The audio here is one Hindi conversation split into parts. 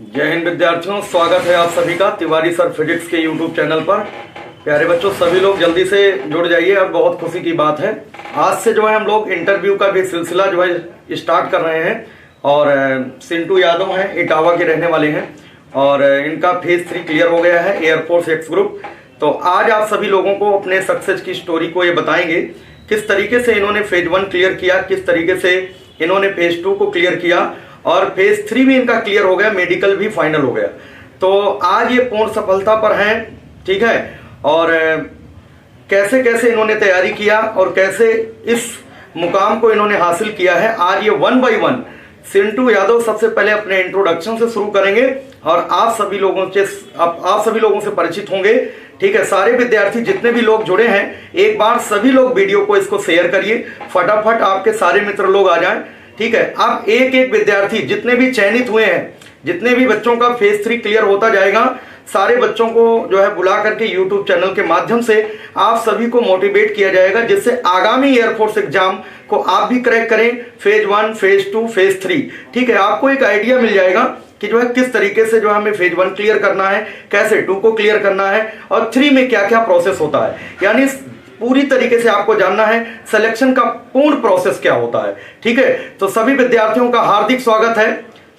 जय हिंद विद्यार्थियों, स्वागत है आप सभी का तिवारी सर फिजिक्स के यूट्यूब चैनल पर। प्यारे बच्चों, सभी लोग जल्दी से जुड़ जाइए और बहुत खुशी की बात है, आज से जो है हम लोग इंटरव्यू का भी सिलसिला जो है स्टार्ट कर रहे हैं। और सिंटू यादव हैं, इटावा के रहने वाले हैं और इनका फेज 3 क्लियर हो गया है, एयरफोर्स एक्स ग्रुप। तो आज आप सभी लोगों को अपने सक्सेस की स्टोरी को ये बताएंगे, किस तरीके से इन्होंने फेज 1 क्लियर किया, किस तरीके से इन्होंने फेज 2 को क्लियर किया और फेज 3 भी इनका क्लियर हो गया, मेडिकल भी फाइनल हो गया। तो आज ये पूर्ण सफलता पर हैं, ठीक है। और कैसे कैसे इन्होंने तैयारी किया और कैसे इस मुकाम को इन्होंने हासिल किया है, आज ये 1 बाय 1 सिंटू यादव सबसे पहले अपने इंट्रोडक्शन से शुरू करेंगे और आप सभी लोगों से परिचित होंगे, ठीक है। सारे विद्यार्थी जितने भी लोग जुड़े हैं, एक बार सभी लोग वीडियो को इसको शेयर करिए, फटाफट आपके सारे मित्र लोग आ जाएं, ठीक है। अब एक एक विद्यार्थी जितने भी चयनित हुए हैं, जितने भी बच्चों का फेज 3 क्लियर होता जाएगा, सारे बच्चों को जो है बुला करके यूट्यूब चैनल के माध्यम से आप सभी को मोटिवेट किया जाएगा, जिससे आगामी एयरफोर्स एग्जाम को आप भी क्रैक करें, फेज 1, फेज 2, फेज 3, ठीक है। आपको एक आइडिया मिल जाएगा कि जो है किस तरीके से जो हमें फेज 1 क्लियर करना है, कैसे 2 को क्लियर करना है और 3 में क्या क्या प्रोसेस होता है। यानी पूरी तरीके से आपको जानना है सिलेक्शन का पूर्ण प्रोसेस क्या होता है, ठीक है। तो सभी विद्यार्थियों का हार्दिक स्वागत है।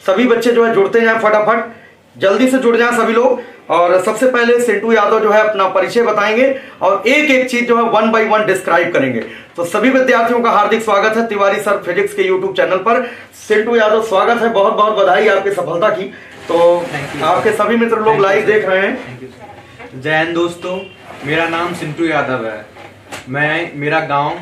सभी बच्चे जो है जुड़ते जाएं, फटाफट जल्दी से जुड़ जाएं सभी लोग। और सबसे पहले सिंटू यादव जो है अपना परिचय बताएंगे और एक एक चीज जो है 1 बाय 1 डिस्क्राइब करेंगे। तो सभी विद्यार्थियों का हार्दिक स्वागत है तिवारी सर फिजिक्स के यूट्यूब चैनल पर। सिंटू यादव, स्वागत है, बहुत बहुत बधाई आपकी सफलता की। तो आपके सभी मित्र लोग लाइव देख रहे हैं। जय हिंद दोस्तों, मेरा नाम सिंटू यादव है। मेरा गांव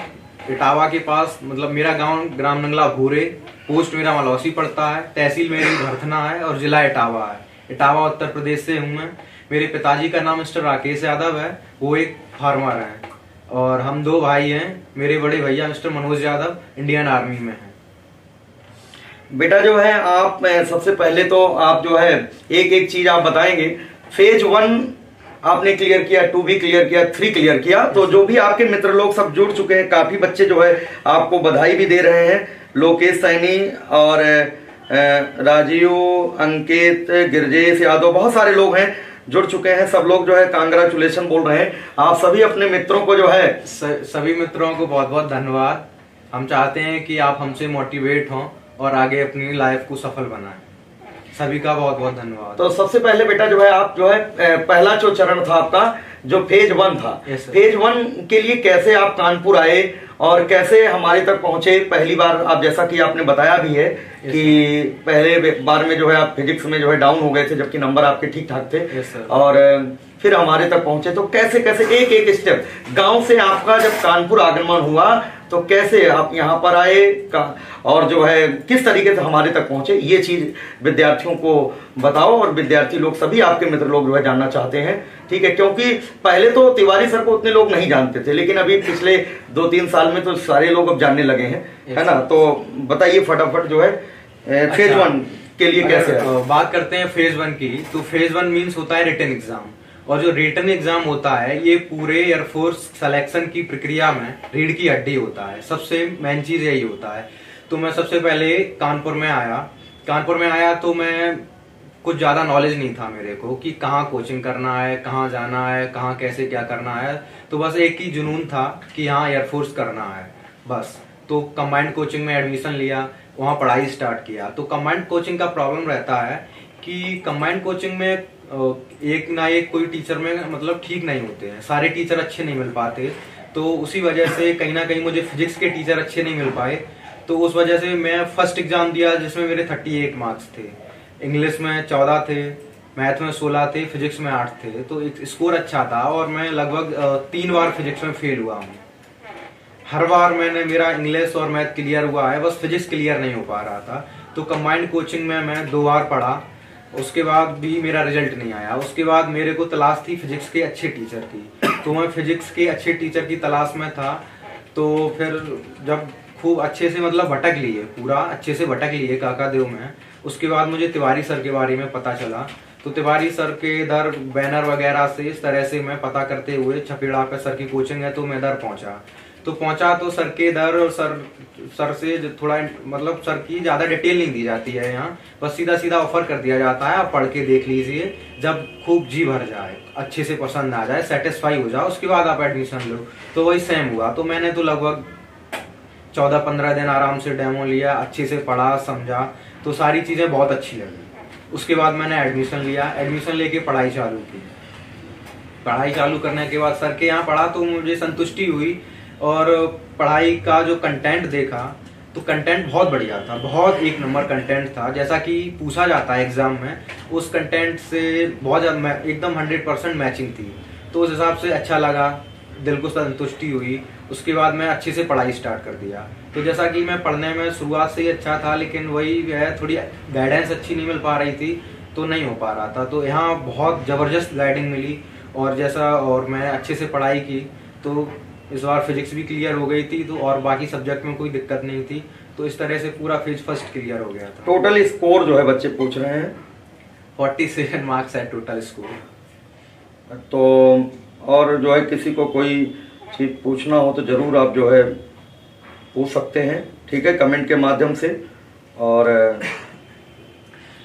इटावा के पास, मतलब मेरा गांव ग्राम नंगला भूरे, पोस्ट मेरा मलौसी पड़ता है, तहसील मेरी भरथना है और जिला इटावा है। इटावा उत्तर प्रदेश से हूँ मैं। मेरे पिताजी का नाम मिस्टर राकेश यादव है, वो एक फार्मर हैं और हम 2 भाई हैं। मेरे बड़े भैया mister Manoj Yadav Indian army में हैं। बेटा जो है आप सबसे पहले तो आप जो है एक एक चीज आप बताएंगे। फेज 1 आपने क्लियर किया, 2 भी क्लियर किया, 3 क्लियर किया। तो जो भी आपके मित्र लोग सब जुड़ चुके हैं, काफी बच्चे जो है आपको बधाई भी दे रहे हैं। लोकेश सैनी और राजीव, अंकित, गिरजेश यादव, बहुत सारे लोग हैं जुड़ चुके हैं। सब लोग जो है कांग्रेचुलेशन बोल रहे हैं। आप सभी अपने मित्रों को जो है सभी मित्रों को बहुत बहुत धन्यवाद। हम चाहते हैं कि आप हमसे मोटिवेट हों और आगे अपनी लाइफ को सफल बनाएं। सभी का बहुत बहुत धन्यवाद। तो सबसे पहले बेटा जो है आप जो है पहला जो चरण था आपका, जो फेज 1 था, फेज 1 के लिए कैसे आप कानपुर आए और कैसे हमारे तक पहुंचे। पहली बार आप, जैसा कि आपने बताया भी है कि पहले बार में जो है आप फिजिक्स में जो है डाउन हो गए थे, जबकि नंबर आपके ठीक ठाक थे। और फिर हमारे तक पहुंचे। तो कैसे कैसे एक एक स्टेप, गांव से आपका जब कानपुर आगमन हुआ तो कैसे आप यहाँ पर आए और जो है किस तरीके से हमारे तक पहुंचे, ये चीज विद्यार्थियों को बताओ। और विद्यार्थी लोग सभी आपके मित्र लोग जो है जानना चाहते हैं, ठीक है। क्योंकि पहले तो तिवारी सर को उतने लोग नहीं जानते थे, लेकिन अभी पिछले 2-3 साल में तो सारे लोग अब जानने लगे हैं, है ना। तो बताइए फटाफट जो है फेज 1 के लिए कैसे बात करते हैं फेज 1 की। तो फेज 1 मीन्स होता है रिटन एग्जाम, और जो रिटन एग्जाम होता है ये पूरे एयरफोर्स सिलेक्शन की प्रक्रिया में रीढ़ की हड्डी होता है। सबसे मेन चीज यही होता है। तो मैं सबसे पहले कानपुर में आया तो मैं कुछ ज्यादा नॉलेज नहीं था मेरे को कि कहाँ कोचिंग करना है, कहाँ जाना है, कहाँ कैसे क्या करना है। तो बस एक ही जुनून था कि हाँ एयरफोर्स करना है बस। तो कंबाइंड कोचिंग में एडमिशन लिया, वहाँ पढ़ाई स्टार्ट किया। तो कंबाइंड कोचिंग का प्रॉब्लम रहता है कि कंबाइंड कोचिंग में एक ना एक कोई टीचर में मतलब ठीक नहीं होते हैं, सारे टीचर अच्छे नहीं मिल पाते। तो उसी वजह से कहीं ना कहीं मुझे फिजिक्स के टीचर अच्छे नहीं मिल पाए। तो उस वजह से मैं फर्स्ट एग्जाम दिया जिसमें मेरे 38 मार्क्स थे। इंग्लिश में 14 थे, मैथ में 16 थे, फिजिक्स में 8 थे। तो स्कोर अच्छा था और मैं लगभग 3 बार फिजिक्स में फेल हुआ हूँ। हर बार मेरा इंग्लिश और मैथ क्लियर हुआ है, बस फिजिक्स क्लियर नहीं हो पा रहा था। तो कंबाइंड कोचिंग में मैं 2 बार पढ़ा, उसके बाद भी मेरा रिजल्ट नहीं आया। उसके बाद मेरे को तलाश थी फिजिक्स के अच्छे टीचर की। तो मैं फिजिक्स के अच्छे टीचर की तलाश में था। तो फिर जब खूब अच्छे से मतलब भटक लिए, पूरा अच्छे से भटक लिए काकादेव में, उसके बाद मुझे तिवारी सर के बारे में पता चला। तो तिवारी सर के इधर बैनर वगैरह से इस तरह से मैं पता करते हुए छपेड़ा पे सर की कोचिंग है तो मैं इधर पहुंचा। तो पहुंचा तो सर के इधर, और सर से थोड़ा मतलब सर की ज्यादा डिटेल नहीं दी जाती है यहाँ, बस सीधा सीधा ऑफर कर दिया जाता है, आप पढ़ के देख लीजिए, जब खूब जी भर जाए, अच्छे से पसंद आ जाए, सेटिस्फाई हो जाओ, उसके बाद आप एडमिशन लो। तो वही सेम हुआ। तो मैंने तो लगभग 14-15 दिन आराम से डेमो लिया, अच्छे से पढ़ा समझा, तो सारी चीजें बहुत अच्छी लगी। उसके बाद मैंने एडमिशन लिया, एडमिशन लेके पढ़ाई चालू की। पढ़ाई चालू करने के बाद सर के यहाँ पढ़ा तो मुझे संतुष्टि हुई, और पढ़ाई का जो कंटेंट देखा तो कंटेंट बहुत बढ़िया था, बहुत एक नंबर कंटेंट था, जैसा कि पूछा जाता है एग्जाम में, उस कंटेंट से बहुत ज्यादा एकदम 100% मैचिंग थी। तो उस हिसाब से अच्छा लगा, दिल को संतुष्टि हुई। उसके बाद मैं अच्छे से पढ़ाई स्टार्ट कर दिया। तो जैसा कि मैं पढ़ने में शुरुआत से ही अच्छा था, लेकिन वही है थोड़ी गाइडेंस अच्छी नहीं मिल पा रही थी, तो नहीं हो पा रहा था। तो यहाँ बहुत जबरदस्त गाइडिंग मिली, और मैं अच्छे से पढ़ाई की, तो इस बार फिजिक्स भी क्लियर हो गई थी, तो और बाकी सब्जेक्ट में कोई दिक्कत नहीं थी। तो इस तरह से पूरा फर्स्ट क्लियर हो गया था। टोटल स्कोर जो है बच्चे पूछ रहे हैं 47 मार्क्स है टोटल स्कोर। तो और जो है किसी को कोई चीज पूछना हो तो जरूर आप जो है पूछ सकते हैं, ठीक है, कमेंट के माध्यम से। और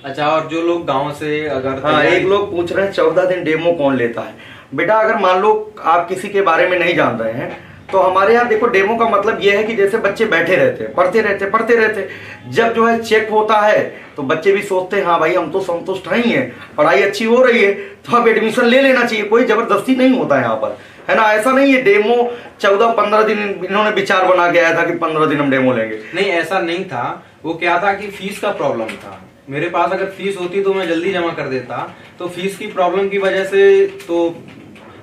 अच्छा, और जो लोग गांव से अगर हाँ, एक लोग पूछ रहे हैं 14 दिन डेमो कौन लेता है। बेटा अगर मान लो आप किसी के बारे में नहीं जान रहे हैं, तो हमारे यहाँ देखो डेमो का मतलब यह है कि जैसे बच्चे बैठे रहते हैं, पढ़ते रहते, जब जो है चेक होता है तो बच्चे भी सोचते हैं हाँ भाई हम तो संतुष्ट ही हैं, पढ़ाई अच्छी हो रही है, तो अब एडमिशन ले लेना चाहिए। कोई जबरदस्ती नहीं होता है यहाँ पर, है ना। ऐसा नहीं है डेमो 14-15 दिन इन्होंने विचार बना के आया था कि 15 दिन हम डेमो लेंगे। नहीं, ऐसा नहीं था। वो क्या था कि फीस का प्रॉब्लम था। मेरे पास अगर फीस होती तो मैं जल्दी जमा कर देता, तो फीस की प्रॉब्लम की वजह से तो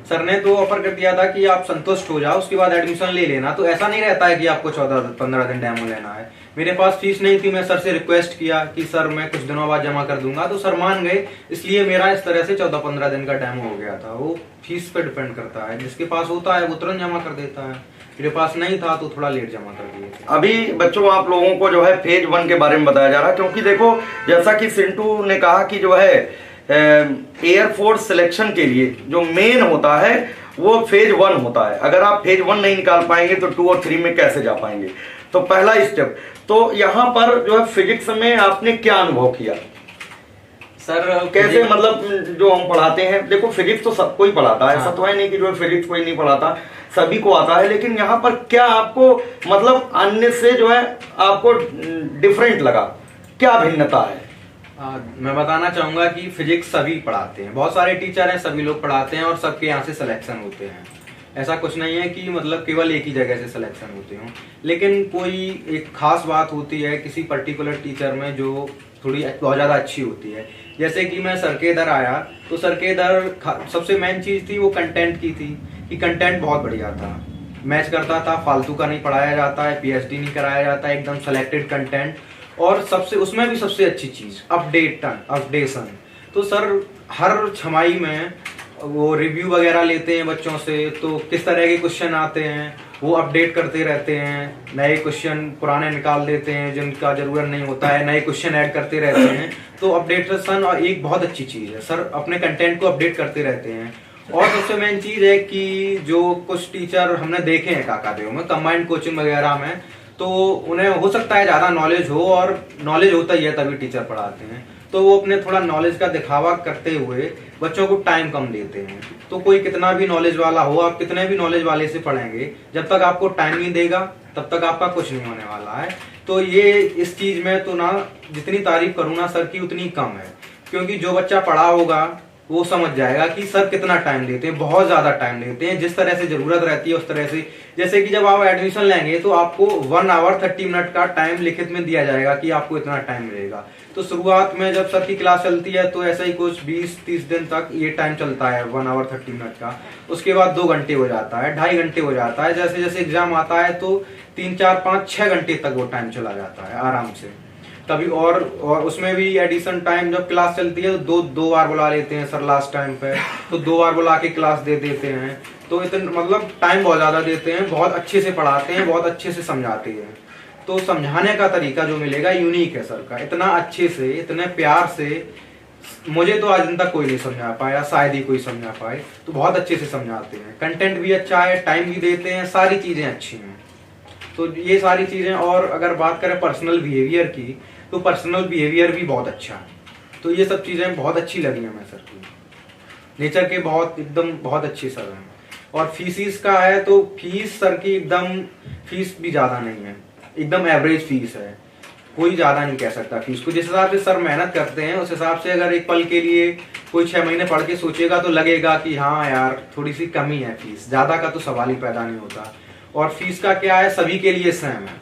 सर ने तो ऑफर कर दिया था कि आप संतुष्ट हो जाओ, उसके बाद एडमिशन ले लेना। तो ऐसा नहीं रहता है कि आपको 14-15 दिन डेमो लेना है। मेरे पास फीस नहीं थी, मैं सर से रिक्वेस्ट किया कि सर मैं कुछ दिनों बाद जमा कर दूंगा, तो सर मान गए, इसलिए मेरा इस तरह से 14-15 दिन का डेमो हो गया था। वो फीस पे डिपेंड करता है, जिसके पास होता है वो तुरंत जमा कर देता है, मेरे पास नहीं था तो थोड़ा लेट जमा कर दिए थे। अभी बच्चों आप लोगों को जो है फेज 1 के बारे में बताया जा रहा है, क्योंकि देखो जैसा कि सिंटू ने कहा कि जो है एयरफोर्स सिलेक्शन के लिए जो मेन होता है वो फेज 1 होता है। अगर आप फेज 1 नहीं निकाल पाएंगे तो 2 और 3 में कैसे जा पाएंगे। तो पहला स्टेप, तो यहाँ पर जो है फिजिक्स में आपने क्या अनुभव किया सर? कैसे मतलब जो हम पढ़ाते हैं, देखो फिजिक्स तो सबको ही पढ़ाता है, ऐसा तो है नहीं कि जो फिजिक्स कोई नहीं पढ़ाता, सभी को आता है, लेकिन यहाँ पर क्या आपको मतलब अन्य से जो है आपको डिफरेंट लगा, क्या भिन्नता है? मैं बताना चाहूंगा कि फिजिक्स सभी पढ़ाते हैं, बहुत सारे टीचर हैं, सभी लोग पढ़ाते हैं और सबके यहाँ से सिलेक्शन होते हैं। ऐसा कुछ नहीं है कि मतलब केवल एक ही जगह से सिलेक्शन होते हो, लेकिन कोई एक खास बात होती है किसी पर्टिकुलर टीचर में जो थोड़ी बहुत ज्यादा अच्छी होती है। जैसे कि मैं सर के इधर आया तो सर के इधर सबसे मेन चीज थी वो कंटेंट की थी, कि कंटेंट बहुत बढ़िया था, मैच करता था, फालतू का नहीं पढ़ाया जाता है, पीएचडी नहीं कराया जाता है, एकदम सेलेक्टेड कंटेंट। और सबसे उसमें भी सबसे अच्छी चीज अपडेशन। तो सर हर छमाही में वो रिव्यू वगैरह लेते हैं बच्चों से, तो किस तरह के क्वेश्चन आते हैं वो अपडेट करते रहते हैं, नए क्वेश्चन पुराने निकाल देते हैं जिनका जरूरत नहीं होता है, नए क्वेश्चन ऐड करते रहते हैं। तो अपडेटेशन और एक बहुत अच्छी चीज है, सर अपने कंटेंट को अपडेट करते रहते हैं। और सबसे मेन चीज है कि जो कुछ टीचर हमने देखे हैं काकादेव में कंबाइंड कोचिंग वगैरह में, तो उन्हें हो सकता है ज्यादा नॉलेज हो, और नॉलेज होता ही है तभी टीचर पढ़ाते हैं, तो वो अपने थोड़ा नॉलेज का दिखावा करते हुए बच्चों को टाइम कम देते हैं। तो कोई कितना भी नॉलेज वाला हो, आप कितने भी नॉलेज वाले से पढ़ेंगे, जब तक आपको टाइम नहीं देगा तब तक आपका कुछ नहीं होने वाला है। तो ये इस चीज में तो ना जितनी तारीफ करूँ ना सर की उतनी कम है, क्योंकि जो बच्चा पढ़ा होगा वो समझ जाएगा कि सर कितना टाइम देते हैं, बहुत ज्यादा टाइम देते हैं, जिस तरह से जरूरत रहती है उस तरह से। जैसे कि जब आप एडमिशन लेंगे तो आपको 1 आवर 30 मिनट का टाइम लिखित में दिया जाएगा कि आपको इतना टाइम मिलेगा। तो शुरुआत में जब सर की क्लास चलती है तो ऐसा ही कुछ 20-30 दिन तक ये टाइम चलता है 1 आवर 30 मिनट का। उसके बाद 2 घंटे हो जाता है, 2.5 घंटे हो जाता है, जैसे जैसे एग्जाम आता है तो 3, 4, 5, 6 घंटे तक वो टाइम चला जाता है आराम से। तभी और उसमें भी एडिशन टाइम जब क्लास चलती है तो दो बार बुला लेते हैं सर लास्ट टाइम पे, तो 2 बार बुला के क्लास दे देते हैं। तो इतना मतलब टाइम बहुत ज्यादा देते हैं, बहुत अच्छे से पढ़ाते हैं, बहुत अच्छे से समझाते हैं। तो समझाने का तरीका जो मिलेगा यूनिक है सर का, इतना अच्छे से इतने प्यार से मुझे तो आज दिन तक कोई नहीं समझा पाया, शायद ही कोई समझा पाए। तो बहुत अच्छे से समझाते हैं, कंटेंट भी अच्छा है, टाइम भी देते हैं, सारी चीजें अच्छी हैं। तो ये सारी चीजें। और अगर बात करें पर्सनल बिहेवियर की, तो पर्सनल बिहेवियर भी बहुत अच्छा है। तो ये सब चीजें बहुत अच्छी लगी हमें सर की। नेचर के बहुत एकदम बहुत अच्छे सर हैं। और फीस का है तो फीस सर की एकदम, फीस भी ज्यादा नहीं है, एकदम एवरेज फीस है। कोई ज्यादा नहीं कह सकता फीस को। जिस हिसाब से सर मेहनत करते हैं उस हिसाब से अगर एक पल के लिए कोई 6 महीने पढ़ के सोचेगा तो लगेगा कि हाँ यार थोड़ी सी कमी है फीस, ज्यादा का तो सवाल ही पैदा नहीं होता। और फीस का क्या है, सभी के लिए सेम है,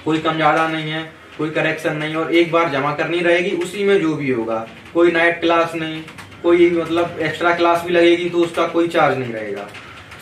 कोई कम ज्यादा नहीं है, कोई करेक्शन नहीं। और एक बार जमा करनी रहेगी, उसी में जो भी होगा, कोई नाइट क्लास नहीं, कोई मतलब एक्स्ट्रा क्लास भी लगेगी तो उसका कोई चार्ज नहीं रहेगा।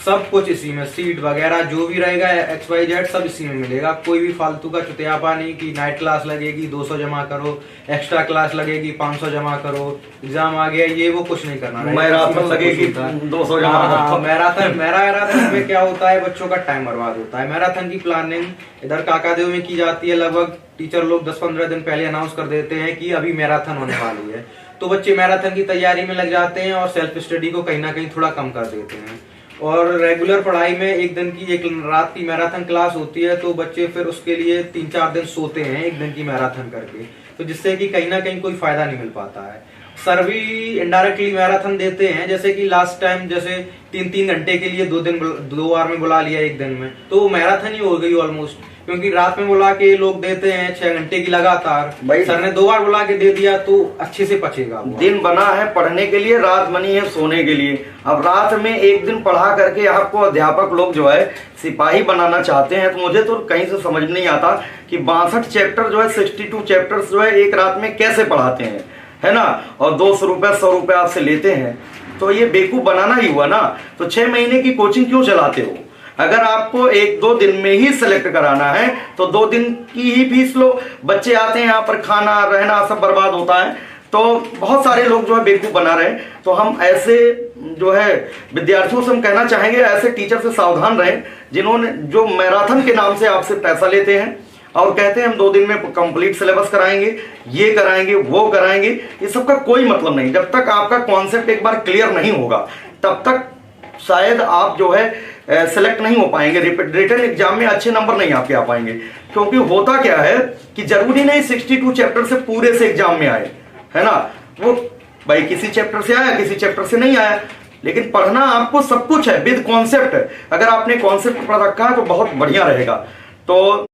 सब कुछ इसी में, सीट वगैरह जो भी रहेगा XYZ सब इसी में मिलेगा। कोई भी फालतू का चुतियापा नहीं कि नाइट क्लास लगेगी 200 जमा करो, एक्स्ट्रा क्लास लगेगी 500 जमा करो, एग्जाम आ गया ये वो कुछ नहीं करना। मैराथन लगेगी 200 जमा करो। मैराथन में क्या होता है, बच्चों का टाइम बर्बाद होता है। मैराथन की प्लानिंग इधर काकादेव में की जाती है, लगभग टीचर लोग 10-15 दिन पहले अनाउंस कर देते हैं कि अभी मैराथन होने वाली है। तो बच्चे मैराथन की तैयारी में लग जाते हैं और सेल्फ स्टडी को कहीं ना कहीं थोड़ा कम कर देते हैं। और रेगुलर पढ़ाई में एक दिन की, एक रात की मैराथन क्लास होती है तो बच्चे फिर उसके लिए 3-4 दिन सोते हैं एक दिन की मैराथन करके, तो जिससे कि कहीं ना कहीं कोई फायदा नहीं मिल पाता है। सर भी इनडायरेक्टली मैराथन देते हैं, जैसे कि लास्ट टाइम जैसे 3-3 घंटे के लिए 2 बार में बुला लिया एक दिन में, तो मैराथन ही हो गई ऑलमोस्ट। क्योंकि रात में बुला के लोग देते हैं 6 घंटे की लगातार, सर ने 2 बार बुला के दे दिया तो अच्छे से पचेगा। दिन बना है पढ़ने के लिए, रात बनी है सोने के लिए। अब रात में एक दिन पढ़ा करके आपको अध्यापक लोग जो है सिपाही बनाना चाहते हैं, तो मुझे तो कहीं से समझ नहीं आता कि 62 चैप्टर जो है, 62 चैप्टर्स जो है एक रात में कैसे पढ़ाते हैं, है ना। और 200 रुपए 100 रुपए आपसे लेते हैं, तो ये बेवकूफ बनाना ही हुआ ना। तो 6 महीने की कोचिंग क्यों चलाते हो? अगर आपको 1-2 दिन में ही सिलेक्ट कराना है तो 2 दिन की ही फीस लो। बच्चे आते हैं यहाँ पर, खाना रहना सब बर्बाद होता है। तो बहुत सारे लोग जो है बेवकूफ बना रहे हैं। तो हम ऐसे जो है विद्यार्थियों से हम कहना चाहेंगे, ऐसे टीचर से सावधान रहें जिन्होंने, जो मैराथन के नाम से आपसे पैसा लेते हैं और कहते हैं हम 2 दिन में कंप्लीट सिलेबस कराएंगे, ये कराएंगे वो कराएंगे। ये सबका कोई मतलब नहीं। जब तक आपका कॉन्सेप्ट एक बार क्लियर नहीं होगा तब तक शायद आप जो है सेलेक्ट नहीं हो पाएंगे, रिटन एग्जाम में अच्छे नंबर नहीं आपके आ पाएंगे। क्योंकि होता क्या है कि जरूरी नहीं 62 चैप्टर से पूरे से एग्जाम में आए, है ना। वो भाई किसी चैप्टर से आया, किसी चैप्टर से नहीं आया, लेकिन पढ़ना आपको सब कुछ है विद कॉन्सेप्ट। अगर आपने कॉन्सेप्ट पढ़ रखा है तो बहुत बढ़िया रहेगा। तो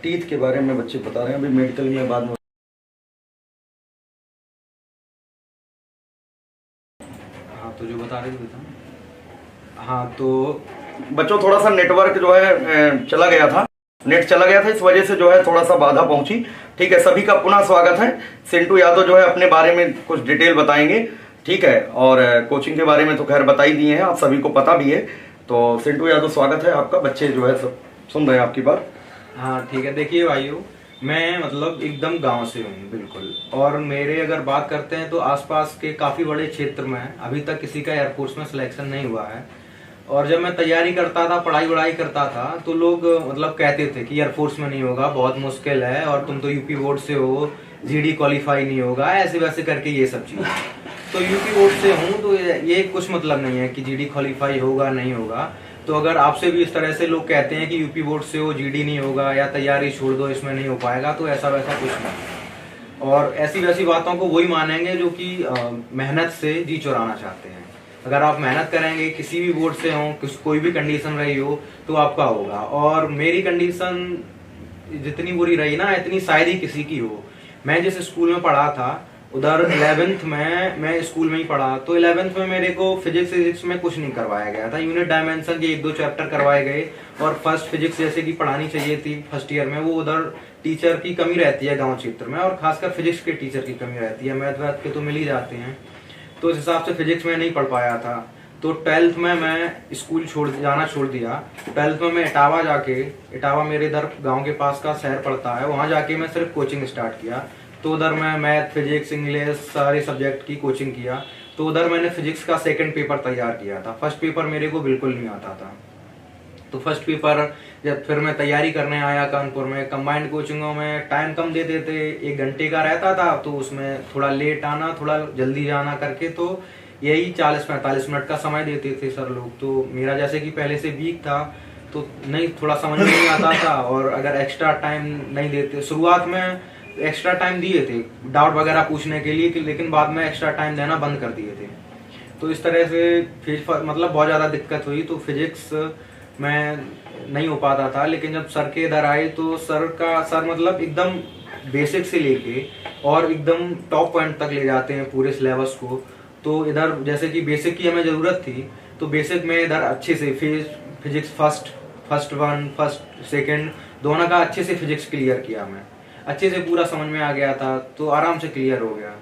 टीथ के बारे में बच्चे बता रहे हैं, अभी मेडिकल में बाद में। हाँ तो जो बता रहे थे बता। हाँ तो बच्चों थोड़ा सा नेटवर्क जो है चला गया था, नेट चला गया था, इस वजह से जो है थोड़ा सा बाधा पहुंची। ठीक है, सभी का पुनः स्वागत है। सिंटू यादव जो है अपने बारे में कुछ डिटेल बताएंगे, ठीक है। और कोचिंग के बारे में तो खैर बता ही दिए हैं, आप सभी को पता भी है। तो सिंटू यादव स्वागत है आपका, बच्चे जो है सब सुन रहे हैं आपकी बात। हाँ ठीक है, देखिए भाइयों, मैं मतलब एकदम गांव से हूँ बिल्कुल। और मेरे अगर बात करते हैं तो आसपास के काफी बड़े क्षेत्र में अभी तक किसी का एयरफोर्स में सिलेक्शन नहीं हुआ है। और जब मैं तैयारी करता था, पढ़ाई वढ़ाई करता था, तो लोग मतलब कहते थे कि एयरफोर्स में नहीं होगा, बहुत मुश्किल है, और तुम तो यूपी बोर्ड से हो, जीडी क्वालिफाई नहीं होगा, ऐसे वैसे करके ये सब चीजें। तो यूपी बोर्ड से हूँ तो ये कुछ मतलब नहीं है कि जीडी क्वालिफाई होगा नहीं होगा। तो अगर आपसे भी इस तरह से लोग कहते हैं कि यूपी बोर्ड से हो, जीडी नहीं होगा, या तैयारी छोड़ दो इसमें नहीं हो पाएगा, तो ऐसा वैसा कुछ नहीं। और ऐसी वैसी बातों को वही मानेंगे जो कि मेहनत से जी चुराना चाहते हैं। अगर आप मेहनत करेंगे, किसी भी बोर्ड से हो, कोई भी कंडीशन रही हो, तो आपका होगा। और मेरी कंडीशन जितनी बुरी रही ना, इतनी शायद ही किसी की हो। मैं जिस स्कूल में पढ़ा था उधर 11th में मैं स्कूल में ही पढ़ा, तो 11th में मेरे को फिजिक्स में कुछ नहीं करवाया गया था। यूनिट डायमेंशन के 1-2 चैप्टर करवाए गए, और फर्स्ट फिजिक्स जैसे कि पढ़ानी चाहिए थी फर्स्ट ईयर में, वो उधर टीचर की कमी रहती है गांव क्षेत्र में, और खासकर फिजिक्स के टीचर की कमी रहती है। मैथ वैथ के तो मिल ही जाते हैं, तो इस हिसाब से फिजिक्स में नहीं पढ़ पाया था। तो 12th में मैं स्कूल जाना छोड़ दिया। 12th में मैं इटावा मेरे इधर गांव के पास का शहर पड़ता है, वहाँ जाके मैं सिर्फ कोचिंग स्टार्ट किया। तो उधर मैं मैथ, फिजिक्स, इंग्लिश सारे सब्जेक्ट की कोचिंग किया। तो उधर मैंने फिजिक्स का सेकंड पेपर तैयार किया था। फर्स्ट पेपर मेरे को बिल्कुल नहीं आता था। तो फर्स्ट पेपर जब फिर मैं तैयारी करने आया कानपुर में, कंबाइंड कोचिंगों में टाइम कम देते थे, 1 घंटे का रहता था, तो उसमें थोड़ा लेट आना, थोड़ा जल्दी जाना करके, तो यही 40-45 मिनट का समय देते थे सर लोग। तो मेरा जैसे कि पहले से वीक था, तो नहीं, थोड़ा समझ में नहीं आता था। और अगर एक्स्ट्रा टाइम नहीं देते, शुरुआत में एक्स्ट्रा टाइम दिए थे डाउट वगैरह पूछने के लिए, लेकिन बाद में एक्स्ट्रा टाइम देना बंद कर दिए थे। तो इस तरह से मतलब बहुत ज़्यादा दिक्कत हुई। तो फिजिक्स में नहीं हो पाता था। लेकिन जब सर के इधर आए तो सर मतलब एकदम बेसिक से लेके और एकदम टॉप पॉइंट तक ले जाते हैं पूरे सिलेबस को। तो इधर जैसे कि बेसिक की हमें ज़रूरत थी, तो बेसिक में इधर अच्छे से physics first one, first second दोनों का अच्छे से फिजिक्स क्लियर किया। मैं अच्छे से पूरा समझ में आ गया था, तो आराम से क्लियर हो गया।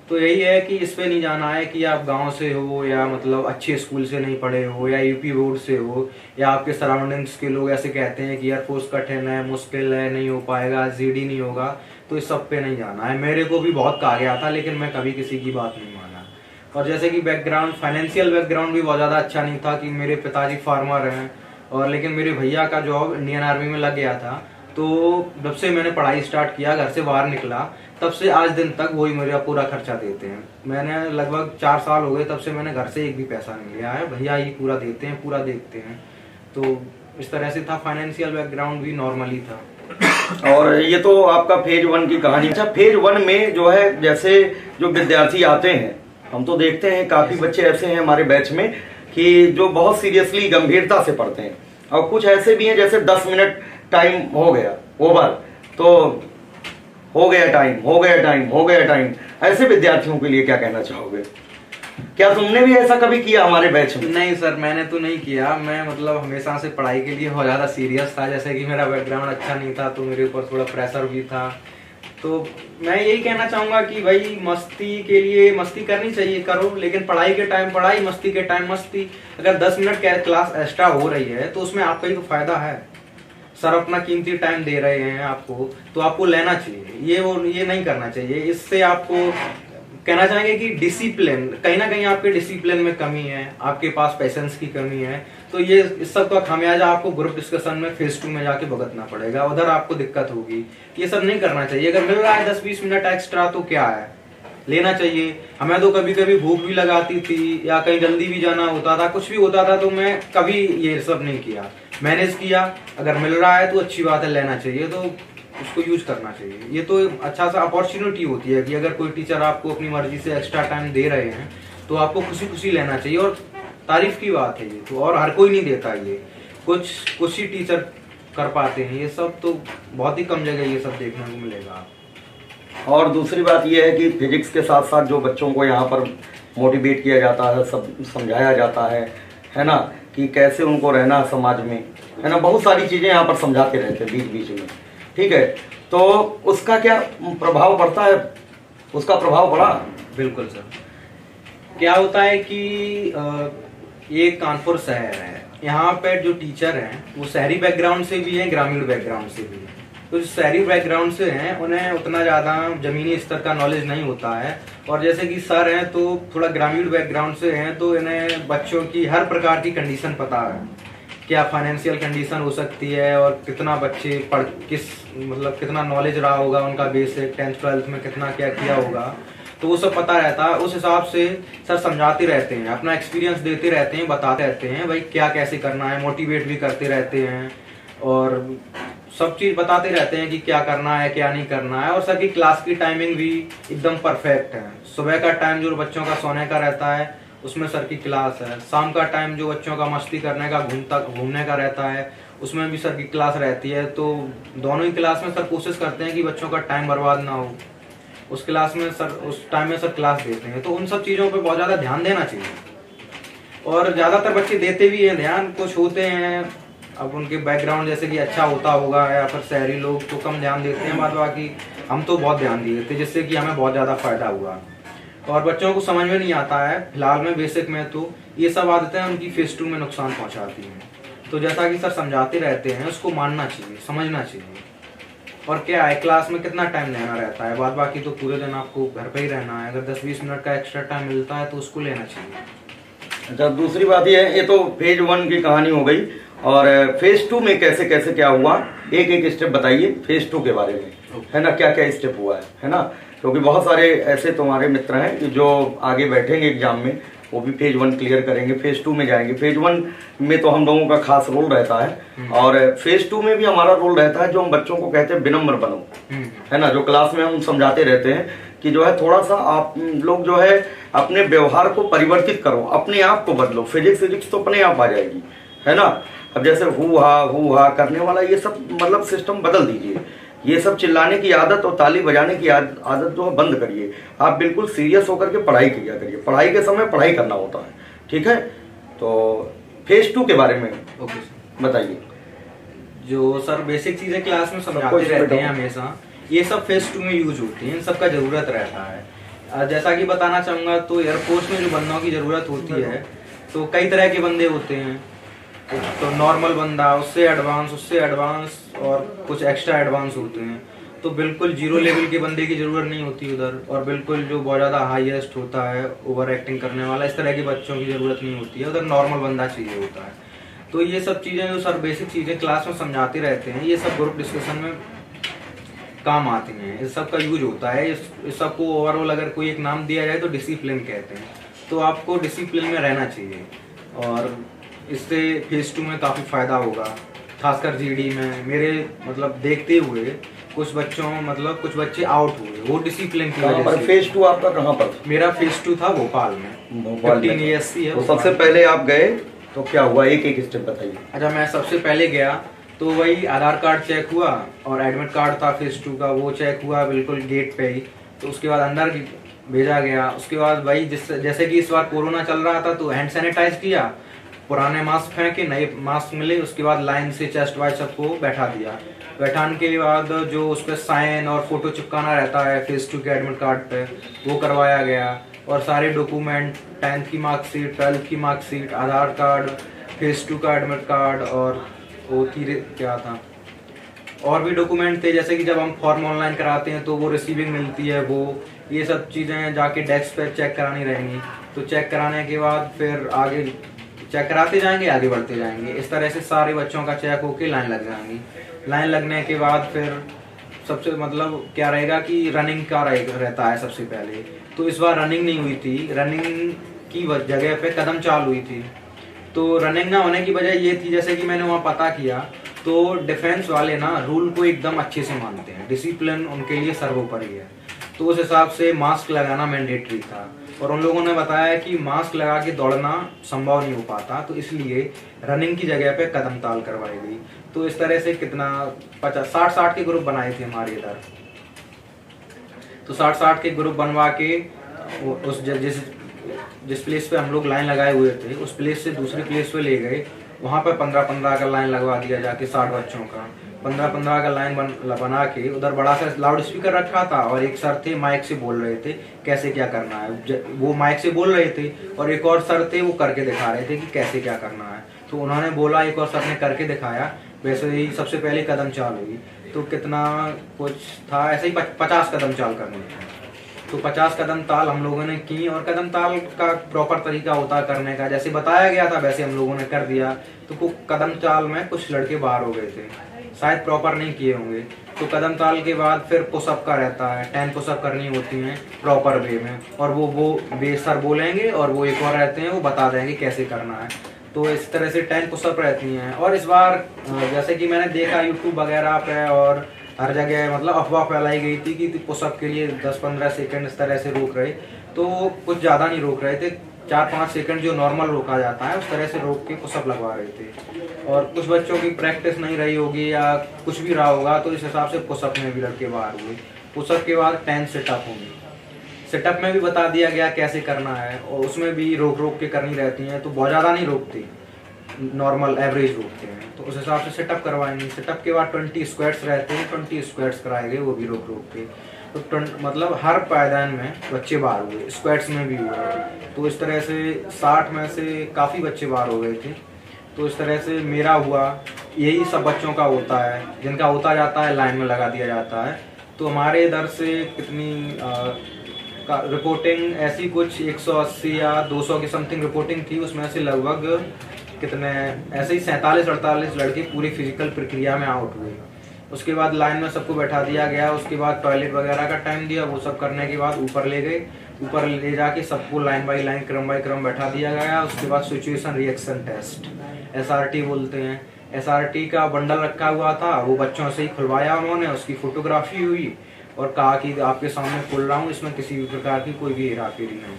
तो यही है कि इस पे नहीं जाना है कि आप गांव से हो या मतलब अच्छे स्कूल से नहीं पढ़े हो या यूपी बोर्ड से हो, या आपके सराउंडिंग्स के लोग ऐसे कहते हैं कि एयरफोर्स कठिन है, मुश्किल है, नहीं हो पाएगा, जीडी नहीं होगा। तो इस सब पे नहीं जाना है। मेरे को भी बहुत कहा गया था, लेकिन मैं कभी किसी की बात नहीं माना। और जैसे कि बैकग्राउंड, फाइनेंशियल बैकग्राउंड भी बहुत ज़्यादा अच्छा नहीं था कि मेरे पिताजी फार्मर हैं, और लेकिन मेरे भैया का जॉब इंडियन आर्मी में लग गया था। तो जब से मैंने पढ़ाई स्टार्ट किया, घर से बाहर निकला, तब से आज दिन तक वही मेरा पूरा खर्चा देते हैं। मैंने लगभग 4 साल हो गए तब से मैंने घर से एक भी पैसा नहीं लिया है, भैया ही पूरा देते हैं, पूरा देखते हैं। तो इस तरह से था, फाइनेंशियल बैकग्राउंड भी नॉर्मली था। और ये तो आपका फेज 1 की कहानी। अच्छा, फेज 1 में जो है, जैसे जो विद्यार्थी आते हैं, हम तो देखते हैं काफी बच्चे ऐसे हैं हमारे बैच में कि जो बहुत सीरियसली गंभीरता से पढ़ते हैं, और कुछ ऐसे भी हैं जैसे 10 मिनट टाइम हो गया ओवर, तो हो गया टाइम। ऐसे विद्यार्थियों के लिए क्या कहना चाहोगे? क्या तुमने भी ऐसा कभी किया हमारे बैच में? नहीं सर, मैंने तो नहीं किया। मैं मतलब हमेशा से पढ़ाई के लिए बहुत ज्यादा सीरियस था। जैसे कि मेरा बैकग्राउंड अच्छा नहीं था, तो मेरे ऊपर थोड़ा प्रेशर भी था। तो मैं यही कहना चाहूंगा कि भाई मस्ती के लिए मस्ती करनी चाहिए, करो, लेकिन पढ़ाई के टाइम पढ़ाई, मस्ती के टाइम मस्ती। अगर 10 मिनट क्लास एक्स्ट्रा हो रही है तो उसमें आपका ही तो फायदा है। सर अपना कीमती टाइम दे रहे हैं आपको, तो आपको लेना चाहिए। ये नहीं करना चाहिए। इससे आपको कहना चाहेंगे कि डिसिप्लिन, कहीं ना कहीं आपके डिसिप्लिन में कमी है, आपके पास पेशेंस की कमी है। तो ये इस सब का खामियाजा आपको ग्रुप डिस्कशन में फेज 2 में जाके भुगतना पड़ेगा, उधर आपको दिक्कत होगी। ये सब नहीं करना चाहिए। अगर मिल रहा है 10-20 मिनट एक्स्ट्रा तो क्या है, लेना चाहिए। हमें तो कभी कभी भूख भी लगाती थी, या कहीं जल्दी भी जाना होता था, कुछ भी होता था, तो मैं कभी ये सब नहीं किया, मैनेज किया। अगर मिल रहा है तो अच्छी बात है, लेना चाहिए, तो उसको यूज करना चाहिए। ये तो अच्छा सा अपॉर्चुनिटी होती है कि अगर कोई टीचर आपको अपनी मर्जी से एक्स्ट्रा टाइम दे रहे हैं तो आपको खुशी खुशी लेना चाहिए, और तारीफ की बात है ये तो। और हर कोई नहीं देता, ये कुछ ही टीचर कर पाते हैं। ये सब तो बहुत ही कम जगह ये सब देखने को मिलेगा। और दूसरी बात यह है कि फिजिक्स के साथ साथ जो बच्चों को यहाँ पर मोटिवेट किया जाता है, सब समझाया जाता है ना, कि कैसे उनको रहना है समाज में, है ना, बहुत सारी चीज़ें यहाँ पर समझाते रहते हैं बीच बीच में। ठीक है, तो उसका क्या प्रभाव पड़ता है? उसका प्रभाव पड़ा? बिल्कुल सर। क्या होता है कि ये कानपुर शहर है, यहाँ पे जो टीचर हैं वो शहरी बैकग्राउंड से भी हैं, ग्रामीण बैकग्राउंड से भी हैं। तो शहरी बैकग्राउंड से हैं, उन्हें उतना ज़्यादा जमीनी स्तर का नॉलेज नहीं होता है। और जैसे कि सर हैं तो थोड़ा ग्रामीण बैकग्राउंड से हैं, तो इन्हें बच्चों की हर प्रकार की कंडीशन पता है, क्या फाइनेंशियल कंडीशन हो सकती है, और कितना बच्चे मतलब कितना नॉलेज रहा होगा उनका, बेसिक 10th 12th में कितना क्या किया होगा, तो वो सब पता रहता है। उस हिसाब से सर समझाते रहते हैं, अपना एक्सपीरियंस देते रहते हैं, बताते रहते हैं भाई क्या कैसे करना है, मोटिवेट भी करते रहते हैं, और सब चीज बताते रहते हैं कि क्या करना है क्या नहीं करना है। और सर की क्लास की टाइमिंग भी एकदम परफेक्ट है। सुबह का टाइम जो बच्चों का सोने का रहता है उसमें सर की क्लास है, शाम का टाइम जो बच्चों का मस्ती करने का घूमने का रहता है उसमें भी सर की क्लास रहती है। तो दोनों ही क्लास में सर कोशिश करते हैं कि बच्चों का टाइम बर्बाद ना हो। उस क्लास में सर, उस टाइम में सर क्लास देते हैं, तो उन सब चीज़ों पे बहुत ज़्यादा ध्यान देना चाहिए। और ज़्यादातर बच्चे देते भी हैं ध्यान, कुछ होते हैं अब उनके बैकग्राउंड जैसे कि अच्छा होता होगा, या फिर शहरी लोग तो कम ध्यान देते हैं, बाद बाकी हम तो बहुत ध्यान दिए थे, जिससे कि हमें बहुत ज़्यादा फायदा हुआ। और बच्चों को समझ में नहीं आता है फिलहाल में बेसिक में, तो ये सब आदतें उनकी फेज 2 में नुकसान पहुंचाती हैं। तो जैसा कि सर समझाते रहते हैं उसको मानना चाहिए, समझना चाहिए। और क्या है, क्लास में कितना टाइम लेना रहता है, बाद बाकी तो पूरे दिन आपको घर पे ही रहना है। अगर 10-20 मिनट का एक्स्ट्रा टाइम मिलता है तो उसको लेना चाहिए। अच्छा, दूसरी बात ये तो फेज 1 की कहानी हो गई, और फेज 2 में कैसे कैसे क्या हुआ, एक एक स्टेप बताइए फेज 2 के बारे में, है ना, क्या क्या स्टेप हुआ है ना, क्योंकि बहुत सारे ऐसे तुम्हारे मित्र हैं कि जो आगे बैठेंगे एग्जाम में, वो भी फेज 1 क्लियर करेंगे, फेज 2 में जाएंगे। फेज 1 में तो हम लोगों का खास रोल रहता है, और फेज 2 में भी हमारा रोल रहता है, जो हम बच्चों को कहते हैं विनम्र बनो, है ना, जो क्लास में हम समझाते रहते हैं कि जो है थोड़ा सा आप लोग जो है अपने व्यवहार को परिवर्तित करो, अपने आप को बदलो। फिजिक्स तो अपने आप आ जाएगी, है ना। अब जैसे हु हा करने वाला ये सब मतलब सिस्टम बदल दीजिए, ये सब चिल्लाने की आदत और ताली बजाने की आदत जो है बंद करिए। आप बिल्कुल सीरियस होकर के पढ़ाई किया करिए, पढ़ाई के समय पढ़ाई करना होता है, ठीक है। तो फेज 2 के बारे में ओके बताइए। जो सर बेसिक चीजें क्लास में समझाते रहते हैं हमेशा, ये सब फेज 2 में यूज होती है, इन सबका जरूरत रहता है। जैसा कि बताना चाहूंगा तो एयरफोर्स में जो बंदों की जरूरत होती है, तो कई तरह के बंदे होते हैं। तो नॉर्मल बंदा, उससे एडवांस और कुछ एक्स्ट्रा एडवांस होते हैं। तो बिल्कुल जीरो लेवल के बंदे की जरूरत नहीं होती उधर, और बिल्कुल जो बहुत ज्यादा हाईएस्ट होता है ओवर एक्टिंग करने वाला, इस तरह के बच्चों की जरूरत नहीं होती है, उधर नॉर्मल बंदा चाहिए होता है। तो ये सब चीजें जो सर बेसिक चीजें क्लास में समझाते रहते हैं, ये सब ग्रुप डिस्कशन में काम आती हैं, इस सब का यूज होता है। इस सबको ओवरऑल अगर कोई एक नाम दिया जाए तो डिसिप्लिन कहते हैं। तो आपको डिसिप्लिन में रहना चाहिए, और इससे फेज 2 में काफी फायदा होगा, खासकर जीडी में। मेरे मतलब देखते हुए कुछ बच्चे आउट हुए, वो डिसिप्लिन की वजह से। फेज 2 आपका कहाँ पर था? मेरा फेज 2 था भोपाल में, 15 ESC है। तो सबसे पहले आप गए तो क्या हुआ, एक एक स्टेप बताइए। अच्छा, मैं सबसे पहले गया तो वही आधार कार्ड चेक हुआ, और एडमिट कार्ड था फेज 2 का, वो चेक हुआ बिल्कुल गेट पे ही। तो उसके बाद अंदर भेजा गया। उसके बाद वही जैसे कि इस बार कोरोना चल रहा था तो हैंड सैनिटाइज किया, पुराने मास्क फेंके, नए मास्क मिले। उसके बाद लाइन से चेस्ट वाइज सबको बैठा दिया। बैठाने के बाद जो उस पर साइन और फोटो चिपकाना रहता है फेज 2 के एडमिट कार्ड पे, वो करवाया गया। और सारे डॉक्यूमेंट, 10th की मार्कशीट, 12th की मार्कशीट, आधार कार्ड, फेज 2 का एडमिट कार्ड, और वो क्या था, और भी डॉक्यूमेंट थे। जैसे कि जब हम फॉर्म ऑनलाइन कराते हैं तो वो रिसीविंग मिलती है, वो ये सब चीज़ें जाके डेस्क पे चेक करानी रहेंगी। तो चेक कराने के बाद फिर आगे चेक कराते जाएंगे, आगे बढ़ते जाएंगे। इस तरह से सारे बच्चों का चेक होके लाइन लग जाएंगी। लाइन लगने के बाद फिर सबसे क्या रहेगा कि रनिंग का रहता है सबसे पहले। तो इस बार रनिंग नहीं हुई थी, रनिंग की जगह पे कदम चाल हुई थी। तो रनिंग ना होने की वजह ये थी, जैसे कि मैंने वहाँ पता किया तो डिफेंस वाले ना रूल को एकदम अच्छे से मानते हैं, डिसिप्लिन उनके लिए सर्वोपरि है। तो उस हिसाब से मास्क लगाना मैंडेटरी था, और उन लोगों ने बताया कि मास्क लगा के दौड़ना संभव नहीं हो पाता, तो इसलिए रनिंग की जगह पे कदम ताल करवाई गई। तो इस तरह से कितना 50-60 के ग्रुप बनाए थे हमारे इधर। तो 60 के ग्रुप बनवा के उस जिस प्लेस पे हम लोग लाइन लगाए हुए थे, उस प्लेस से दूसरी प्लेस पे ले गए। वहाँ पर 15-15 का लाइन लगवा दिया जाके 60 बच्चों का। 15-15 का लाइन बना के उधर बड़ा सा लाउड स्पीकर रखा था, और एक सर थे माइक से बोल रहे थे कैसे क्या करना है। वो माइक से बोल रहे थे, और एक और सर थे वो करके दिखा रहे थे कि कैसे क्या करना है। तो उन्होंने बोला, एक और सर ने करके दिखाया, वैसे ही सबसे पहले कदम चाल हुई। तो कितना कुछ था, ऐसे ही 50 कदम चाल करने थे। तो 50 कदम ताल हम लोगों ने की, और कदम ताल का प्रॉपर तरीका होता करने का, जैसे बताया गया था वैसे हम लोगों ने कर दिया। तो कदम ताल में कुछ लड़के बाहर हो गए थे, शायद प्रॉपर नहीं किए होंगे। तो कदम ताल के बाद फिर पुशअप का रहता है, 10 पुशअप करनी होती हैं प्रॉपर वे में, और वो वे सर बोलेंगे, और वो एक और रहते हैं वो बता देंगे कैसे करना है। तो इस तरह से 10 पुशअप रहती हैं। और इस बार जैसे कि मैंने देखा यूट्यूब वगैरह पे और हर जगह अफवाह फैलाई गई थी कि पुशअप के लिए 10-15 सेकंड इस तरह से रोक रहे। तो कुछ ज़्यादा नहीं रोक रहे थे, 4-5 सेकंड जो नॉर्मल रोका जाता है उस तरह से रोक के पुशअप लगवा रहे थे। और कुछ बच्चों की प्रैक्टिस नहीं रही होगी या कुछ भी रहा होगा, तो इस हिसाब से पुशअप में भी लड़के बाहर हुए। पुशअप के बाद 10 सेटअप होंगे। सेटअप में भी बता दिया गया कैसे करना है, और उसमें भी रोक के करनी रहती हैं। तो बहुत ज़्यादा नहीं रोकती, नॉर्मल एवरेज रोकते हैं। तो उस हिसाब से सेटअप करवाएंगे। सेटअप के बाद 20 स्क्वाट्स रहते हैं, 20 स्क्वाट्स कराए गए, वो भी रोक के। तो मतलब हर पायदान में बच्चे बाहर हुए, स्क्वाड्स में भी हुए। तो इस तरह से 60 में से काफ़ी बच्चे बाहर हो गए थे। तो इस तरह से मेरा हुआ, यही सब बच्चों का होता है, जिनका होता जाता है लाइन में लगा दिया जाता है। तो हमारे इधर से कितनी रिपोर्टिंग ऐसी कुछ 180 या 200 की समथिंग रिपोर्टिंग थी, उसमें से लगभग कितने ऐसे ही 47-48 लड़के पूरी फिजिकल प्रक्रिया में आउट हुए। उसके बाद लाइन में सबको बैठा दिया गया, उसके बाद टॉयलेट वगैरह का टाइम दिया, वो सब करने के बाद ऊपर ले गए, ऊपर ले जाके सबको लाइन बाई लाइन क्रम बाई क्रम बैठा दिया गया। उसके बाद सिचुएशन रिएक्शन टेस्ट, SRT बोलते हैं, SRT का बंडल रखा हुआ था, वो बच्चों से ही खुलवाया उन्होंने, उसकी फोटोग्राफी हुई और कहा कि आपके सामने खुल रहा हूँ, इसमें किसी भी प्रकार की कोई भी हेराफेरी नहीं।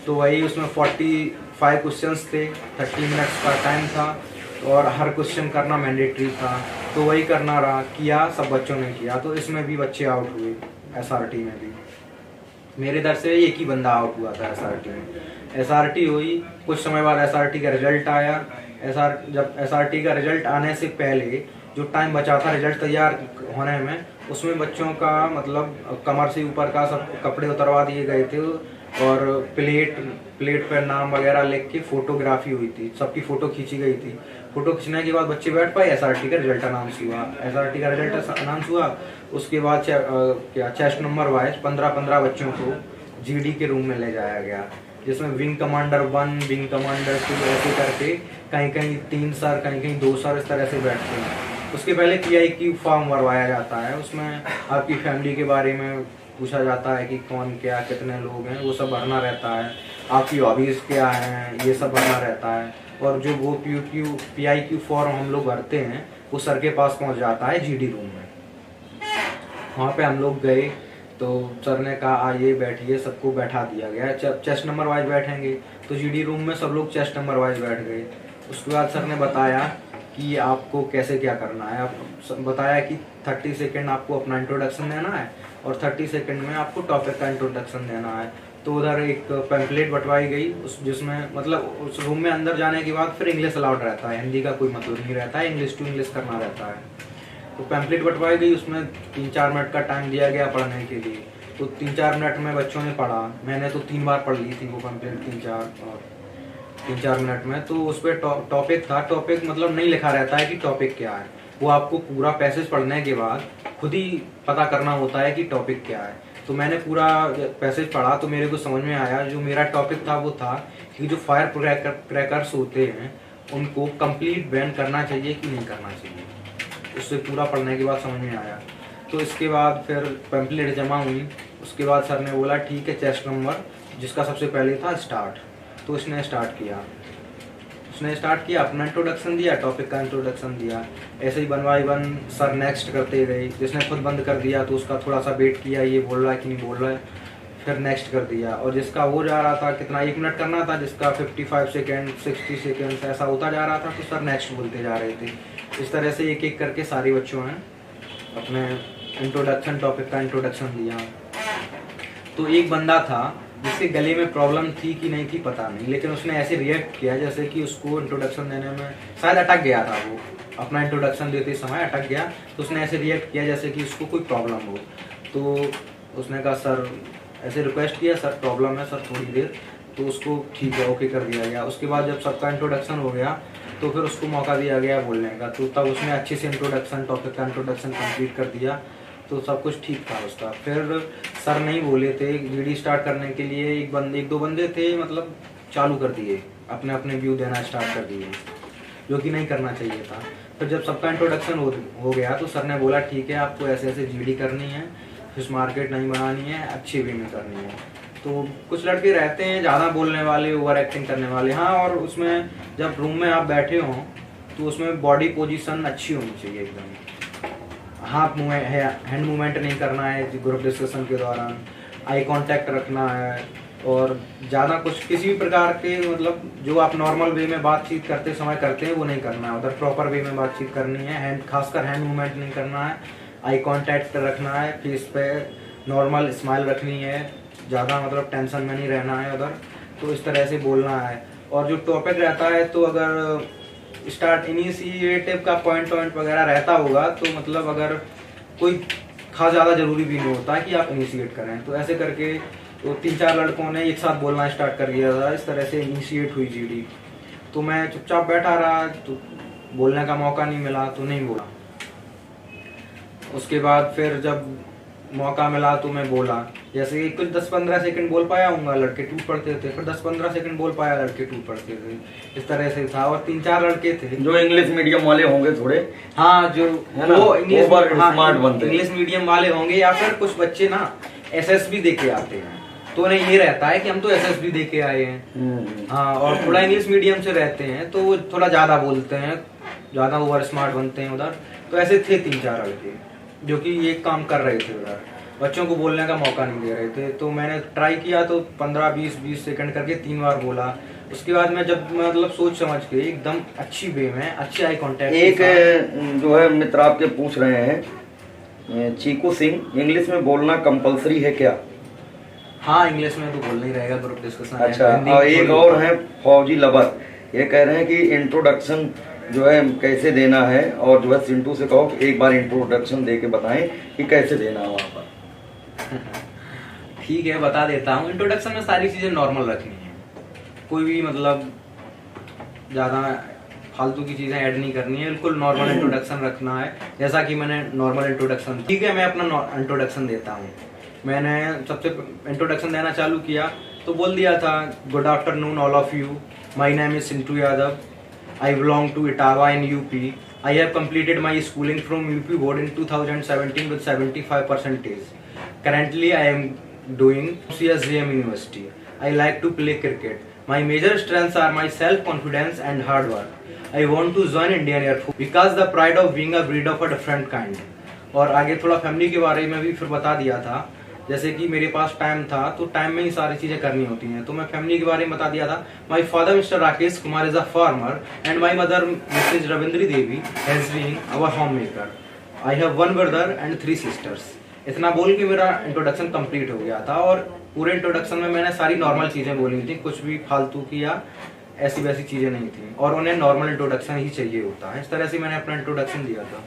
तो वही उसमें 45 क्वेश्चंस थे, 30 मिनट्स का टाइम था और हर क्वेश्चन करना मैंडेटरी था। तो वही करना रहा, किया, सब बच्चों ने किया। तो इसमें भी बच्चे आउट हुए, SRT में भी। मेरे इधर से एक ही बंदा आउट हुआ था SRT में। SRT हुई, कुछ समय बाद SRT का रिजल्ट आया। जब SRT का रिजल्ट आने से पहले जो टाइम बचा था रिजल्ट तैयार होने में, उसमें बच्चों का मतलब कमर से ऊपर का सब कपड़े उतरवा दिए गए थे और प्लेट पर नाम वगैरह लिख के फोटोग्राफी हुई थी, सबकी फोटो खींची गई थी। फोटो खींचने के बाद बच्चे बैठ पाए, SRT का रिजल्ट अनाउंस हुआ। SRT का रिजल्ट अनाउंस हुआ, उसके बाद चेस्ट नंबर वाइज 15-15 बच्चों को GD के रूम में ले जाया गया, जिसमें विंग कमांडर 1, विंग कमांडर 2 ऐसे करके कहीं कहीं 3 सर, कहीं कहीं 2 सर इस तरह से बैठते हैं। उसके पहले PIQ फॉर्म भरवाया जाता है, उसमें आपकी फैमिली के बारे में पूछा जाता है कि कौन क्या कितने लोग हैं, वो सब भरना रहता है। आपकी हॉबीज़ क्या हैं, ये सब भरना रहता है। और जो वो PIQ फॉर्म हम लोग भरते हैं वो सर के पास पहुंच जाता है GD रूम में। वहाँ पे हम लोग गए तो सर ने कहा आइए बैठिए, सबको बैठा दिया गया। चेस्ट नंबर वाइज बैठेंगे, तो GD रूम में सब लोग चेस्ट नंबर वाइज बैठ गए। उसके बाद सर ने बताया कि आपको कैसे क्या करना है। आप बताया कि 30 सेकेंड आपको अपना इंट्रोडक्शन देना है और 30 सेकेंड में आपको टॉपिक का इंट्रोडक्शन देना है। तो उधर एक पैम्पलेट बंटवाई गई, जिसमें मतलब उस रूम में अंदर जाने के बाद फिर इंग्लिश अलाउड रहता है, हिंदी का कोई मतलब नहीं रहता है, इंग्लिश टू इंग्लिश करना रहता है। तो पैम्पलेट बंटवाई गई, उसमें 3-4 मिनट का टाइम दिया गया पढ़ने के लिए। तो 3-4 मिनट में बच्चों ने पढ़ा, मैंने तो 3 बार पढ़ ली थी वो पैम्पलेट 3-4 मिनट में। तो उस पर टॉपिक था, टॉपिक मतलब नहीं लिखा रहता है कि टॉपिक क्या है, वो आपको पूरा पैसेज पढ़ने के बाद खुद ही पता करना होता है कि टॉपिक क्या है। तो मैंने पूरा पैसेज पढ़ा तो मेरे को समझ में आया, जो मेरा टॉपिक था वो था कि जो फायर क्रैकर्स होते हैं उनको कंप्लीट बैन करना चाहिए कि नहीं करना चाहिए। उससे पूरा पढ़ने के बाद समझ में आया। तो इसके बाद फिर पैम्पलेट जमा हुई, उसके बाद सर ने बोला ठीक है, चेस्ट नंबर जिसका सबसे पहले था स्टार्ट। तो उसने स्टार्ट किया, अपना इंट्रोडक्शन दिया, टॉपिक का इंट्रोडक्शन दिया। ऐसे ही 1 बाय 1 सर नेक्स्ट करते गए। जिसने खुद बंद कर दिया तो उसका थोड़ा सा वेट किया, ये बोल रहा है कि नहीं बोल रहा है, फिर नेक्स्ट कर दिया। और जिसका हो जा रहा था, कितना 1 मिनट करना था, जिसका 55 सेकेंड 60 सेकेंड ऐसा होता जा रहा था, तो सर नेक्स्ट बोलते जा रहे थे। इस तरह से एक एक करके सारे बच्चों ने अपने इंट्रोडक्शन, टॉपिक का इंट्रोडक्शन दिया। तो एक बंदा था जिसके गले में प्रॉब्लम थी कि नहीं थी पता नहीं, लेकिन उसने ऐसे रिएक्ट किया जैसे कि उसको इंट्रोडक्शन देने में शायद अटक गया था, वो अपना इंट्रोडक्शन देते समय अटक गया। तो उसने ऐसे रिएक्ट किया जैसे कि उसको कोई प्रॉब्लम हो। तो उसने कहा सर, ऐसे रिक्वेस्ट किया, सर प्रॉब्लम है सर थोड़ी देर। तो उसको ठीक है, ओके कर दिया गया। उसके बाद जब सबका इंट्रोडक्शन हो गया तो फिर उसको मौका दिया गया बोलने का। तो तब उसने अच्छे से इंट्रोडक्शन, टॉपिक का इंट्रोडक्शन कंप्लीट कर दिया, तो सब कुछ ठीक था उसका। फिर सर नहीं बोले थे GD स्टार्ट करने के लिए, एक दो बंदे थे मतलब चालू कर दिए, अपने अपने व्यू देना स्टार्ट कर दिए, जो कि नहीं करना चाहिए था। फिर जब सबका इंट्रोडक्शन हो गया तो सर ने बोला ठीक है, आपको ऐसे ऐसे GD करनी है, फिश मार्केट नहीं बनानी है, अच्छी वे में करनी है। तो कुछ लड़के रहते हैं ज़्यादा बोलने वाले, ओवर एक्टिंग करने वाले। हाँ, और उसमें जब रूम में आप बैठे हों तो उसमें बॉडी पोजीशन अच्छी होनी चाहिए एकदम, हाथ मूवमेंट, हैंड मूवमेंट नहीं करना है ग्रुप डिस्कशन के दौरान, आई कांटेक्ट रखना है, और ज़्यादा कुछ किसी भी प्रकार के मतलब जो आप नॉर्मल वे में बातचीत करते समय करते हैं वो नहीं करना है। उधर प्रॉपर वे में बातचीत करनी है, खासकर हैंड मूवमेंट नहीं करना है, आई कांटेक्ट रखना है, फेस पे नॉर्मल स्माइल रखनी है, ज़्यादा मतलब टेंशन में नहीं रहना है उधर। तो इस तरह से बोलना है। और जो टॉपिक रहता है, तो अगर स्टार्ट इनिशिएटिव का पॉइंट वगैरह रहता होगा तो मतलब अगर कोई खास ज़्यादा जरूरी भी नहीं होता कि आप इनिशिएट करें। तो ऐसे करके तो 3-4 लड़कों ने एक साथ बोलना स्टार्ट कर दिया था, इस तरह से इनिशिएट हुई जीडी। तो मैं चुपचाप बैठा रहा, तो बोलने का मौका नहीं मिला तो नहीं बोला। उसके बाद फिर जब मौका मिला तो मैं बोला, जैसे कुछ 10-15 सेकंड बोल पाया हूँगा, लड़के टूट पड़ते थे, फिर 10-15 सेकंड बोल पाया, लड़के टूट पड़ते थे, इस तरह से था। और 3-4 लड़के थे जो इंग्लिश मीडियम वाले होंगे थोड़े, हाँ, जो वो इंग्लिश स्मार्ट बनते हैं, इंग्लिश मीडियम वाले होंगे, या फिर कुछ बच्चे ना एसएसबी दे के आते हैं, तो उन्हें ये रहता है कि हम तो एसएसबी दे के आए हैं। हाँ, और थोड़ा इंग्लिश मीडियम से रहते हैं तो वो थोड़ा ज्यादा बोलते हैं, ज्यादा ओवर स्मार्ट बनते हैं उधर। तो ऐसे थे 3-4 लड़के जो कि ये काम कर रहे थे उधर, बच्चों को बोलने का मौका नहीं दे रहे थे। तो मैंने ट्राई किया, तो 15-20 सेकंड करके 3 बार बोला। उसके बाद मैं जब मतलब सोच समझ के एकदम अच्छी वे में, अच्छे आई कांटेक्ट। एक जो है मित्र आपके पूछ रहे हैं, चीकू सिंह, इंग्लिश में बोलना कंपलसरी है क्या? हाँ, इंग्लिश में तो बोलना ही रहेगा, ग्रुप डिस्कशन। अच्छा, और एक और है फौजी लवर, ये कह रहे हैं कि इंट्रोडक्शन जो है कैसे देना है, और जो है सिंटू से कहो कि एक बार इंट्रोडक्शन दे के बताएं कि कैसे देना है वहाँ पर। ठीक है, बता देता हूँ। इंट्रोडक्शन में सारी चीजें नॉर्मल रखनी है, कोई भी मतलब ज्यादा फालतू की चीजें ऐड नहीं करनी है, बिल्कुल नॉर्मल इंट्रोडक्शन रखना है, जैसा कि मैंने नॉर्मल इंट्रोडक्शन। ठीक है, मैं अपना इंट्रोडक्शन देता हूँ। मैंने सबसे इंट्रोडक्शन देना चालू किया तो बोल दिया था, good afternoon all of you, my name is Sintu Yadav, I belong to Etawah in UP, I have completed my schooling from UP board in 2017 with 75%. Currently I am doing CSJM University. I like to play cricket. My major strengths are my self-confidence and hard work. I want to join Indian Air Force because the pride of being a breed of a different kind. और आगे थोड़ा फैमिली के बारे में भी फिर बता दिया था, जैसे कि मेरे पास टाइम था तो टाइम में ही सारी चीजें करनी होती हैं, तो मैं फैमिली के बारे में बता दिया था। My father Mr Rakesh Kumar is a farmer and my mother Mrs Ravindri Devi has been our homemaker. I have 1 brother and 3 sisters. इतना बोल के मेरा इंट्रोडक्शन कंप्लीट हो गया था, और पूरे इंट्रोडक्शन में मैंने सारी नॉर्मल चीजें बोली थी, कुछ भी फालतू की या ऐसी वैसी चीजें नहीं थी, और उन्हें नॉर्मल इंट्रोडक्शन ही चाहिए होता है। इस तरह से मैंने अपना इंट्रोडक्शन दिया था।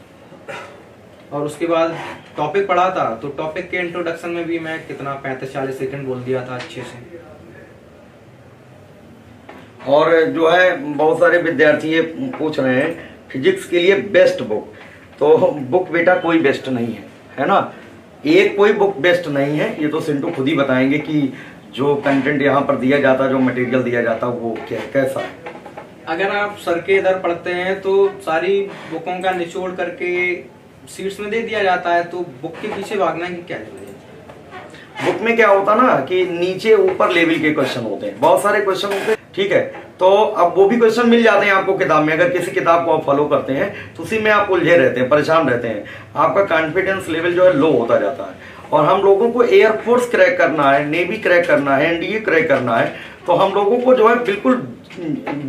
और उसके बाद टॉपिक पढ़ा था, तो टॉपिक के इंट्रोडक्शन में भी मैं कितना 35-40 सेकंड बोल दिया था अच्छे से। और जो है बहुत सारे विद्यार्थी ये पूछ रहे हैं फिजिक्स के लिए बेस्ट बुक, तो बुक बेटा कोई बेस्ट नहीं है ना, एक कोई बुक बेस्ट नहीं है, ये तो सिंटू खुद ही बताएंगे कि जो कंटेंट यहाँ पर दिया जाता है, जो मटेरियल दिया जाता है वो कैसा है। अगर आप सर के इधर पढ़ते हैं तो सारी बुकों का निचोड़ करके सीट्स में दे दिया जाता है, तो बुक के पीछे भागना की क्या जरूरत है। बुक में क्या होता ना कि नीचे ऊपर लेवल के क्वेश्चन होते हैं, बहुत सारे क्वेश्चन होते हैं, ठीक है, तो अब वो भी क्वेश्चन मिल जाते हैं आपको किताब में। अगर किसी किताब को आप फॉलो करते हैं तो उसी में आप उलझे रहते हैं, परेशान रहते हैं, आपका कॉन्फिडेंस लेवल जो है लो होता जाता है। और हम लोगों को एयरफोर्स क्रैक करना है, नेवी क्रैक करना है, एनडीए क्रैक करना है, तो हम लोगों को जो है बिल्कुल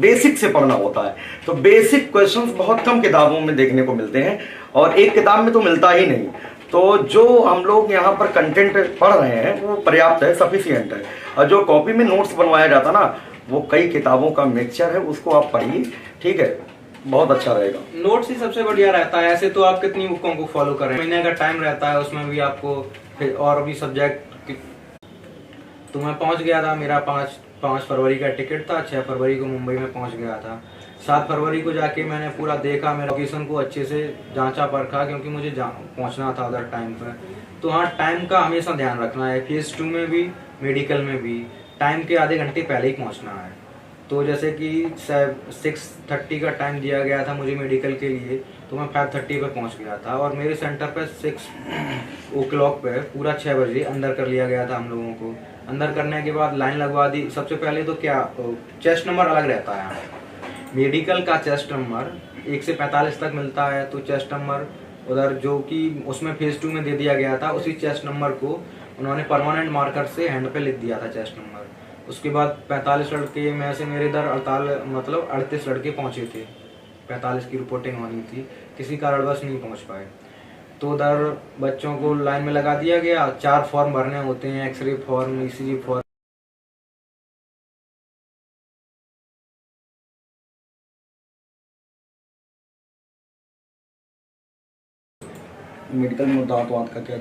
बेसिक से पढ़ना होता है। तो बेसिक क्वेश्चंस बहुत कम किताबों में देखने को मिलते हैं, और एक किताब में तो मिलता ही नहीं। तो जो हम लोग यहाँ पर कंटेंट पढ़ रहे हैं वो पर्याप्त है, सफिशियंट है। और जो कॉपी में नोट्स बनवाया जाता ना, वो कई किताबों का मिक्सचर है, उसको आप पढ़िए, ठीक है, बहुत अच्छा रहेगा। नोट्स ही सबसे बढ़िया रहता है। ऐसे तो आप कितनी बुकों को फॉलो करें, महीने का टाइम रहता है, उसमें भी आपको फिर और भी सब्जेक्ट। तो मैं पहुंच गया था, मेरा 5 फरवरी का टिकट था, 6 फरवरी को मुंबई में पहुंच गया था। 7 फरवरी को जाके मैंने पूरा देखा, मेरे लोकेशन को अच्छे से जांचा परखा, क्योंकि मुझे पहुंचना था उधर टाइम पर। तो हाँ, टाइम का हमेशा ध्यान रखना है, फेज 2 में भी, मेडिकल में भी टाइम के आधे घंटे पहले ही पहुंचना है। तो जैसे कि 6:30 का टाइम दिया गया था मुझे मेडिकल के लिए, तो मैं 5:30 पर पहुंच गया था, और मेरे सेंटर पे 6 o'clock पे पूरा 6 बजे अंदर कर लिया गया था हम लोगों को। अंदर करने के बाद लाइन लगवा दी। सबसे पहले तो क्या, चेस्ट नंबर अलग रहता है, मेडिकल का चेस्ट नंबर 1 से 45 तक मिलता है, तो चेस्ट नंबर उधर जो कि उसमें फेज 2 में दे दिया गया था, उसी चेस्ट नंबर को उन्होंने परमानेंट मार्कर से हैंड पे लिख दिया था चेस्ट नंबर। उसके बाद 45 लड़के में से मेरे इधर 38 लड़के पहुंचे थे, 45 की रिपोर्टिंग होनी थी, किसी कारणवश नहीं पहुंच पाए। तो उधर बच्चों को लाइन में लगा दिया गया। 4 फॉर्म भरने होते हैं, x ray form, ECG form. Medical में दांत वांत का क्या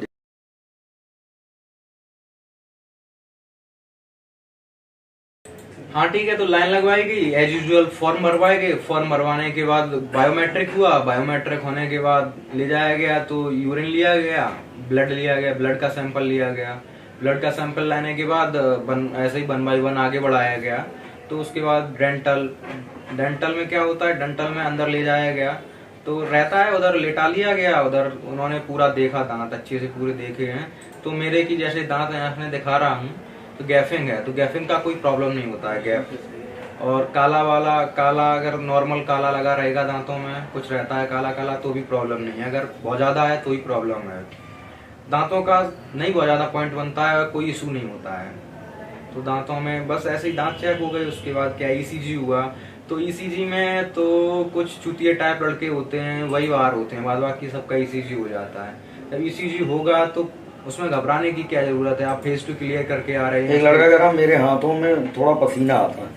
हाँ ठीक है, तो लाइन लगवाई गई एज यूजुअल, फॉर्म भरवाए गए, फॉर्म भरवाने के बाद बायोमेट्रिक हुआ, बायोमेट्रिक होने के बाद ले जाया गया तो यूरिन लिया गया, ब्लड लिया गया, ब्लड का सैंपल लिया गया, ब्लड का सैंपल लाने के बाद ऐसे ही 1 बाय 1 आगे बढ़ाया गया। तो उसके बाद डेंटल में क्या होता है, डेंटल में अंदर ले जाया गया तो रहता है, उधर लेटा लिया गया, उधर उन्होंने पूरा देखा, दांत अच्छे से पूरे देखे हैं। तो मेरे की जैसे दांत मैं दिखा रहा हूँ तो गैफिंग है, तो गैफिंग का कोई प्रॉब्लम नहीं होता है गैप। और काला अगर नॉर्मल काला लगा रहेगा दांतों में, कुछ रहता है काला काला तो भी प्रॉब्लम नहीं है, अगर बहुत ज्यादा है तो ही प्रॉब्लम है। दांतों का नहीं बहुत ज्यादा पॉइंट बनता है, कोई इशू नहीं होता है। तो दांतों में बस ऐसे ही दांत चेक हो गए। उसके बाद क्या ईसीजी हुआ, तो ईसीजी में तो कुछ चुतिये टाइप लड़के होते हैं वही बाहर होते हैं, बाद बाकी सबका ईसीजी हो जाता है। जब ईसीजी होगा तो उसमें घबराने की क्या जरूरत है, आप फेस टू क्लियर करके आ रहे हैं। एक लड़का कह रहा मेरे हाथों में थोड़ा पसीना आता है।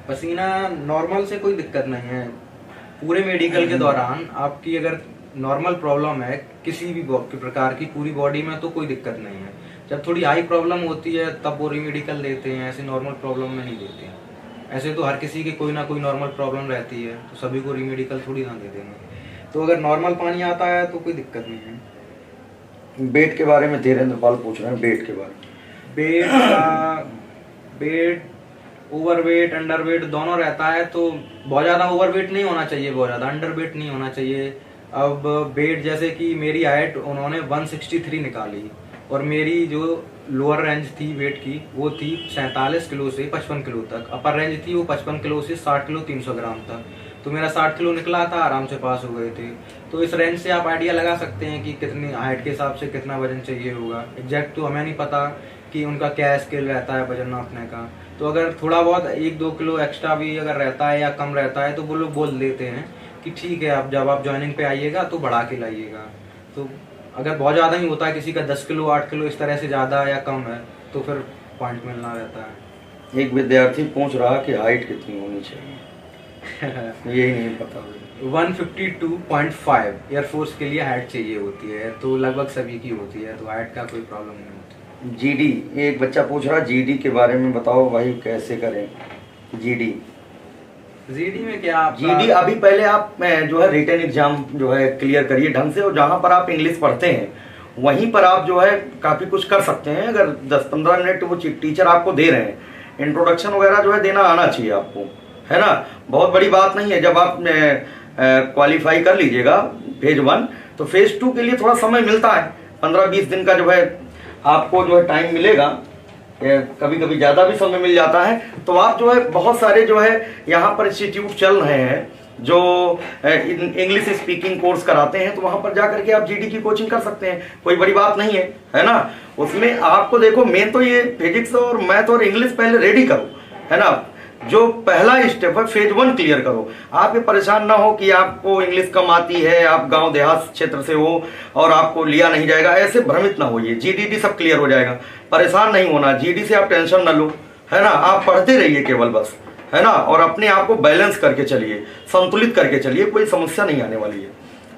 पसीना नॉर्मल से कोई दिक्कत नहीं है। पूरे मेडिकल के दौरान आपकी अगर नॉर्मल प्रॉब्लम है किसी भी प्रकार की पूरी बॉडी में तो कोई दिक्कत नहीं है। जब थोड़ी हाई प्रॉब्लम होती है तब वो रेमेडिकल देते हैं, ऐसे नॉर्मल प्रॉब्लम में नहीं देते हैं। ऐसे तो हर किसी की कोई ना कोई नॉर्मल प्रॉब्लम रहती है, तो सभी को रेमेडिकल थोड़ी ना दे देंगे। तो अगर नॉर्मल पानी आता है तो कोई दिक्कत नहीं है। बेड के बारे में धीरेन्द्र पाल पूछ रहे हैं, बेड के बारे में। बेड ओवरवेट अंडरवेट दोनों रहता है, तो बहुत ज्यादा ओवरवेट नहीं होना चाहिए, बहुत ज्यादा अंडरवेट नहीं होना चाहिए। अब बेड जैसे कि मेरी हाइट उन्होंने 163 निकाली और मेरी जो लोअर रेंज थी वेट की वो थी 47 किलो से 55 किलो तक, अपर रेंज थी वो 55 किलो से 60 किलो 300 ग्राम तक। तो मेरा 60 किलो निकला था, आराम से पास हो गए थे। तो इस रेंज से आप आइडिया लगा सकते हैं कि कितनी हाइट के हिसाब से कितना वजन चाहिए होगा। एग्जैक्ट तो हमें नहीं पता कि उनका क्या स्केल रहता है वजन नापने का। तो अगर थोड़ा बहुत 1-2 किलो एक्स्ट्रा भी अगर रहता है या कम रहता है तो वो लोग बोल देते हैं कि ठीक है, आप जब आप ज्वाइनिंग पे आइएगा तो बढ़ा के लाइएगा। तो अगर बहुत ज्यादा ही होता है किसी का 10 किलो 8 किलो इस तरह से ज्यादा या कम है तो फिर पॉइंट मिलना रहता है। एक विद्यार्थी पूछ रहा कि हाइट कितनी होनी चाहिए यही नहीं पता। 152.5 एयरफोर्स के लिए हाइट चाहिए होती है, तो लगभग सभी की होती है, तो हाइट का कोई प्रॉब्लम नहीं होती। जीडी, एक बच्चा पूछ रहा जीडी के बारे में बताओ भाई, कैसे करें जीडी में क्या जीडी अभी पहले आप जो है रिटन एग्जाम जो है क्लियर करिए ढंग से, और जहां पर आप इंग्लिश पढ़ते हैं वहीं पर आप जो है काफी कुछ कर सकते हैं। अगर 10-15 मिनट वो टीचर आपको दे रहे हैं, इंट्रोडक्शन वगैरह जो है देना आना चाहिए आपको, है ना। बहुत बड़ी बात नहीं है। जब आप क्वालिफाई कर लीजिएगा फेज 1 तो फेज 2 के लिए थोड़ा समय मिलता है, 15-20 दिन का जो है आपको जो है टाइम मिलेगा, कभी कभी ज्यादा भी समय मिल जाता है। तो आप जो है बहुत सारे जो है यहाँ पर इंस्टीट्यूट चल रहे हैं जो इंग्लिश स्पीकिंग कोर्स कराते हैं, तो वहां पर जाकर के आप जीडी की कोचिंग कर सकते हैं, कोई बड़ी बात नहीं है ना। उसमें आपको देखो मेन तो ये फिजिक्स और मैथ और इंग्लिश पहले रेडी करो, है ना। जो पहला स्टेप है फेज 1 क्लियर करो। आप ये परेशान ना हो कि आपको इंग्लिश कम आती है, आप गांव देहात क्षेत्र से हो और आपको लिया नहीं जाएगा, ऐसे भ्रमित ना होइए। जीडी सब क्लियर हो जाएगा, परेशान नहीं होना। जीडी से आप टेंशन ना लो, है ना। आप पढ़ते रहिए केवल बस, है ना, और अपने आप को बैलेंस करके चलिए, संतुलित करके चलिए, कोई समस्या नहीं आने वाली है,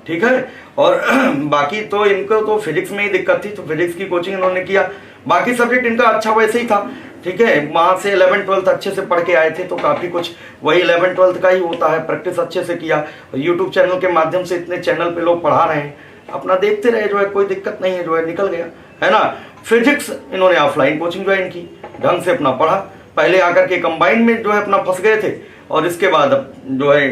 ठीक है। और बाकी तो इनको तो फिजिक्स में ही दिक्कत थी, तो फिजिक्स की कोचिंग इन्होंने किया। बाकी सब्जेक्ट इनका अच्छा वैसे ही था, ठीक है। वहां से 11th-12th अच्छे से पढ़ के आए थे, तो काफी कुछ वही 11th-12th का ही होता है। प्रैक्टिस अच्छे से किया, यूट्यूब चैनल के माध्यम से इतने चैनल पे लोग पढ़ा रहे हैं, अपना देखते रहे, जो है कोई दिक्कत नहीं है, जो है निकल गया, है ना। फिजिक्स इन्होंने ऑफलाइन कोचिंग ज्वाइन की, ढंग से अपना पढ़ा। पहले आकर के कंबाइन में जो है अपना फंस गए थे, और इसके बाद अब जो है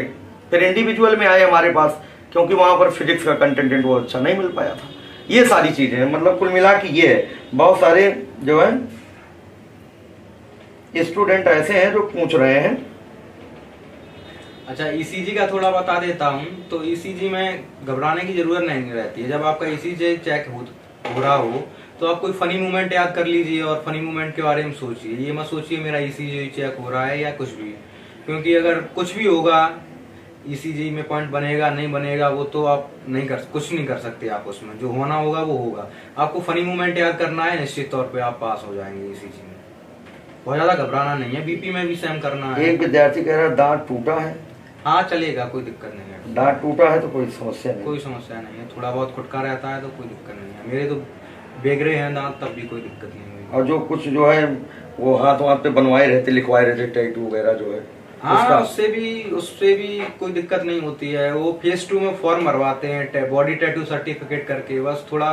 फिर इंडिविजुअल में आए हमारे पास, क्योंकि वहां पर फिजिक्स का कंटेंट वो अच्छा नहीं मिल पाया था। ये सारी चीजें हैं, मतलब कुल मिला के ये है। बहुत सारे जो है स्टूडेंट ऐसे हैं जो पूछ रहे हैं। अच्छा, ईसीजी का थोड़ा बता देता हूँ। तो ईसीजी में घबराने की जरूरत नहीं रहती है। जब आपका ईसीजी चेक हो रहा हो तो आप कोई फनी मोमेंट याद कर लीजिए और फनी मोमेंट के बारे में सोचिए। ये मत सोचिए मेरा ईसीजी चेक हो रहा है या कुछ भी, क्योंकि अगर कुछ भी होगा ईसीजी में पॉइंट बनेगा नहीं बनेगा वो तो आप कुछ नहीं कर सकते आप उसमें। जो होना होगा वो होगा। आपको फनी मोमेंट याद करना है, निश्चित तौर पे आप पास हो जाएंगे ईसीजी में। बहुत ज्यादा घबराना नहीं है। बीपी में भी सेम करना है। एक विद्यार्थी कह रहा है दांत टूटा है। हाँ चलेगा, कोई दिक्कत नहीं है। दांत टूटा है तो कोई समस्या नहीं, कोई समस्या नहीं है। थोड़ा बहुत खुटका रहता है तो कोई दिक्कत नहीं है। मेरे तो बेगरे हैं दांत तब भी कोई दिक्कत नहीं हुई। और जो कुछ जो है वो हाथ वहां पे बनवाए रहते, लिखवाए रहते टैटू वगैरह जो है, हाँ उससे भी कोई दिक्कत नहीं होती है। वो फेज 2 में फॉर्म भरवाते हैं बॉडी टैटू सर्टिफिकेट करके, बस थोड़ा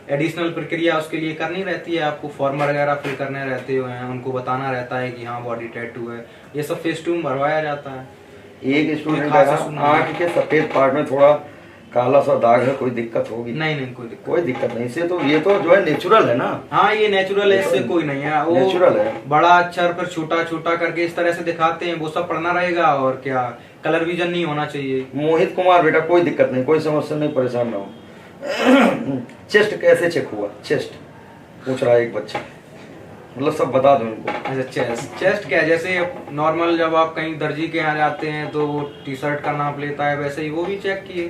एडिशनल प्रक्रिया उसके लिए करनी रहती है। आपको फॉर्म वगैरह फिल करने रहते हैं, उनको बताना रहता है कि हाँ बॉडी टैटू है, ये सब फेज 2 में भरवाया जाता है। एक स्टूडेंट आंख के सफेद पार्ट में थोड़ा काला सा दाग है, कोई दिक्कत होगी? नहीं कोई दिक्कत नहीं। इसे तो ये तो जो है नेचुरल है ना। हाँ ये नेचुरल है, इससे कोई नहीं है। वो नेचुरल है। बड़ा अक्षर पर छोटा छोटा करके इस तरह से दिखाते हैं, वो सब पढ़ना रहेगा। और क्या कलर विजन नहीं होना चाहिए। मोहित कुमार बेटा कोई दिक्कत नहीं, कोई समस्या नहीं, परेशान ना हो। चेस्ट कैसे चेक हुआ? चेस्ट पूछ रहा है एक बच्चा, मतलब सब बता दो इनको। अच्छा चेस्ट क्या, जैसे नॉर्मल जब आप कहीं दर्जी के यहाँ जाते हैं तो वो टी शर्ट का नाप लेता है, वैसे ही वो भी चेक किए।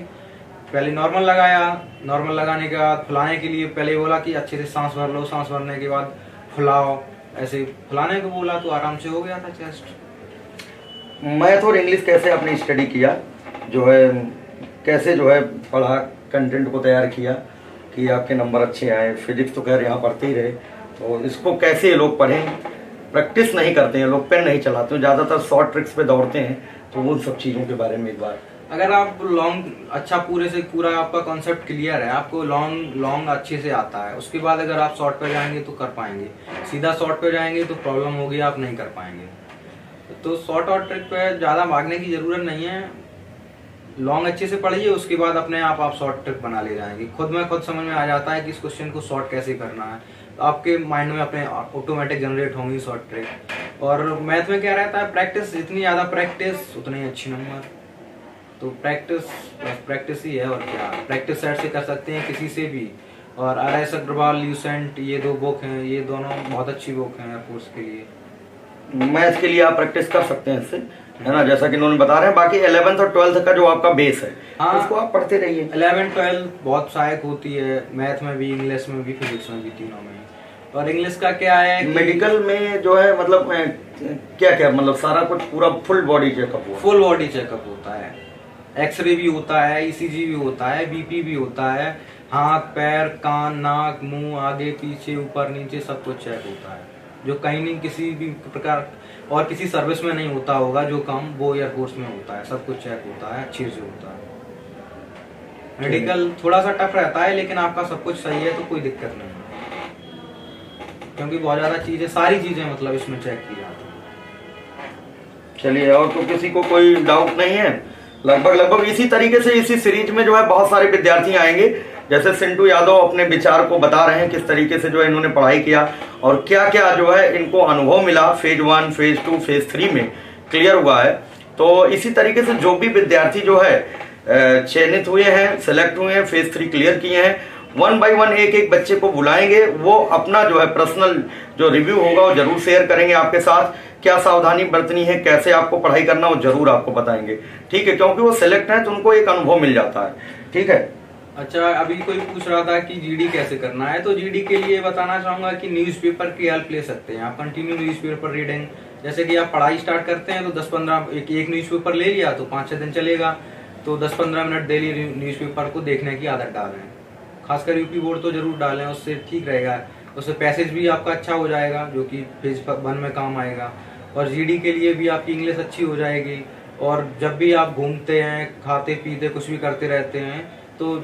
पहले नॉर्मल लगाया, नॉर्मल लगाने के बाद फुलाने के लिए पहले बोला कि अच्छे से सांस भर लो, सांस भरने के बाद फुलाओ, ऐसे फुलाने को बोला तो आराम से हो गया था चेस्ट। मैथ और इंग्लिश कैसे आपने स्टडी किया, जो है कैसे जो है पढ़ा, कंटेंट को तैयार किया कि आपके नंबर अच्छे आए? फिजिक्स तो खैर यहाँ पढ़ते ही रहे, तो इसको कैसे लोग पढ़ें? प्रैक्टिस नहीं करते हैं लोग, पेन नहीं चलाते हैं, ज़्यादातर शॉर्ट ट्रिक्स पे दौड़ते हैं। तो उन सब चीज़ों के बारे में एक बार, अगर आप लॉन्ग अच्छा पूरे से पूरा आपका कॉन्सेप्ट क्लियर है, आपको लॉन्ग अच्छे से आता है, उसके बाद अगर आप शॉर्ट पे जाएंगे तो कर पाएंगे। सीधा शॉर्ट पे जाएंगे तो प्रॉब्लम होगी, आप नहीं कर पाएंगे। तो शॉर्ट और ट्रिक पे ज़्यादा भागने की जरूरत नहीं है। लॉन्ग अच्छे से पढ़िए, उसके बाद अपने आप शॉर्ट ट्रिक बना ले जाएंगे। खुद समझ में आ जाता है कि इस क्वेश्चन को शॉर्ट कैसे करना है, तो आपके माइंड में अपने ऑटोमेटिक जनरेट होंगी शॉर्ट ट्रिक। और मैथ में क्या रहता है, प्रैक्टिस, जितनी ज़्यादा प्रैक्टिस उतने अच्छी नंबर। तो प्रैक्टिस ही है, और क्या प्रैक्टिस सेट से कर सकते हैं किसी से भी। और RS अग्रवाल, ल्यूसेंट, ये 2 बुक हैं, ये दोनों बहुत अच्छी बुक हैं एयरफोर्स के लिए। मैथ के लिए आप प्रैक्टिस कर सकते हैं इससे, है ना, जैसा कि इन्होंने बता रहे हैं। बाकी 11th और 12th का जो आपका बेस है, हाँ, उसको आप पढ़ते रहिए। 11 12 बहुत सहायक होती है, मैथ में भी, इंग्लिश में भी, फिजिक्स में भी, तीनों में। और इंग्लिश का क्या है, मेडिकल में जो है मतलब क्या मतलब सारा कुछ पूरा फुल बॉडी चेकअप हुआ? फुल बॉडी चेकअप होता है, एक्सरे भी होता है, ECG भी होता है, BP भी होता है, हाथ पैर कान नाक मुंह आगे पीछे ऊपर नीचे सब कुछ चेक होता है, जो कहीं नहीं किसी भी प्रकार और किसी सर्विस में नहीं होता होगा जो काम वो एयरफोर्स में होता है। सब कुछ चेक होता है, अच्छे से होता है। मेडिकल थोड़ा सा टफ रहता है, लेकिन आपका सब कुछ सही है तो कोई दिक्कत नहीं है, क्योंकि बहुत ज्यादा चीजें, सारी चीजें मतलब इसमें चेक की जाती है। चलिए, और तो किसी को कोई डाउट नहीं है? लगभग इसी तरीके से इसी सीरीज में जो है बहुत सारे विद्यार्थी आएंगे। जैसे सिंटू यादव अपने विचार को बता रहे हैं किस तरीके से जो है इन्होंने पढ़ाई किया और क्या क्या जो है इनको अनुभव मिला फेज 1, फेज 2, फेज 3 में क्लियर हुआ है। तो इसी तरीके से जो भी विद्यार्थी जो है चयनित हुए हैं, सेलेक्ट हुए हैं, फेज 3 क्लियर किए हैं, 1 by 1 एक बच्चे को बुलाएंगे, वो अपना जो है पर्सनल जो रिव्यू होगा वो जरूर शेयर करेंगे आपके साथ। क्या सावधानी बरतनी है, कैसे आपको पढ़ाई करना, वो जरूर आपको बताएंगे, ठीक है, क्योंकि वो सिलेक्ट है तो उनको एक अनुभव मिल जाता है, ठीक है। अच्छा, अभी कोई पूछ रहा था कि GD कैसे करना है, तो GD के लिए बताना चाहूंगा कि न्यूज़पेपर की हेल्प ले सकते हैं आप। कंटिन्यू न्यूज़पेपर रीडिंग, जैसे कि आप पढ़ाई स्टार्ट करते हैं तो 10-15 एक न्यूज़पेपर ले लिया तो 5-6 दिन चलेगा, तो 10-15 मिनट डेली न्यूज़पेपर को देखने की आदत डालें। खासकर यूपी बोर्ड तो जरूर डालें, उससे ठीक रहेगा, उससे पैसेज भी आपका अच्छा हो जाएगा जो कि फेज 1 में काम आएगा। और GD के लिए भी आपकी इंग्लिश अच्छी हो जाएगी। और जब भी आप घूमते हैं, खाते पीते कुछ भी करते रहते हैं, तो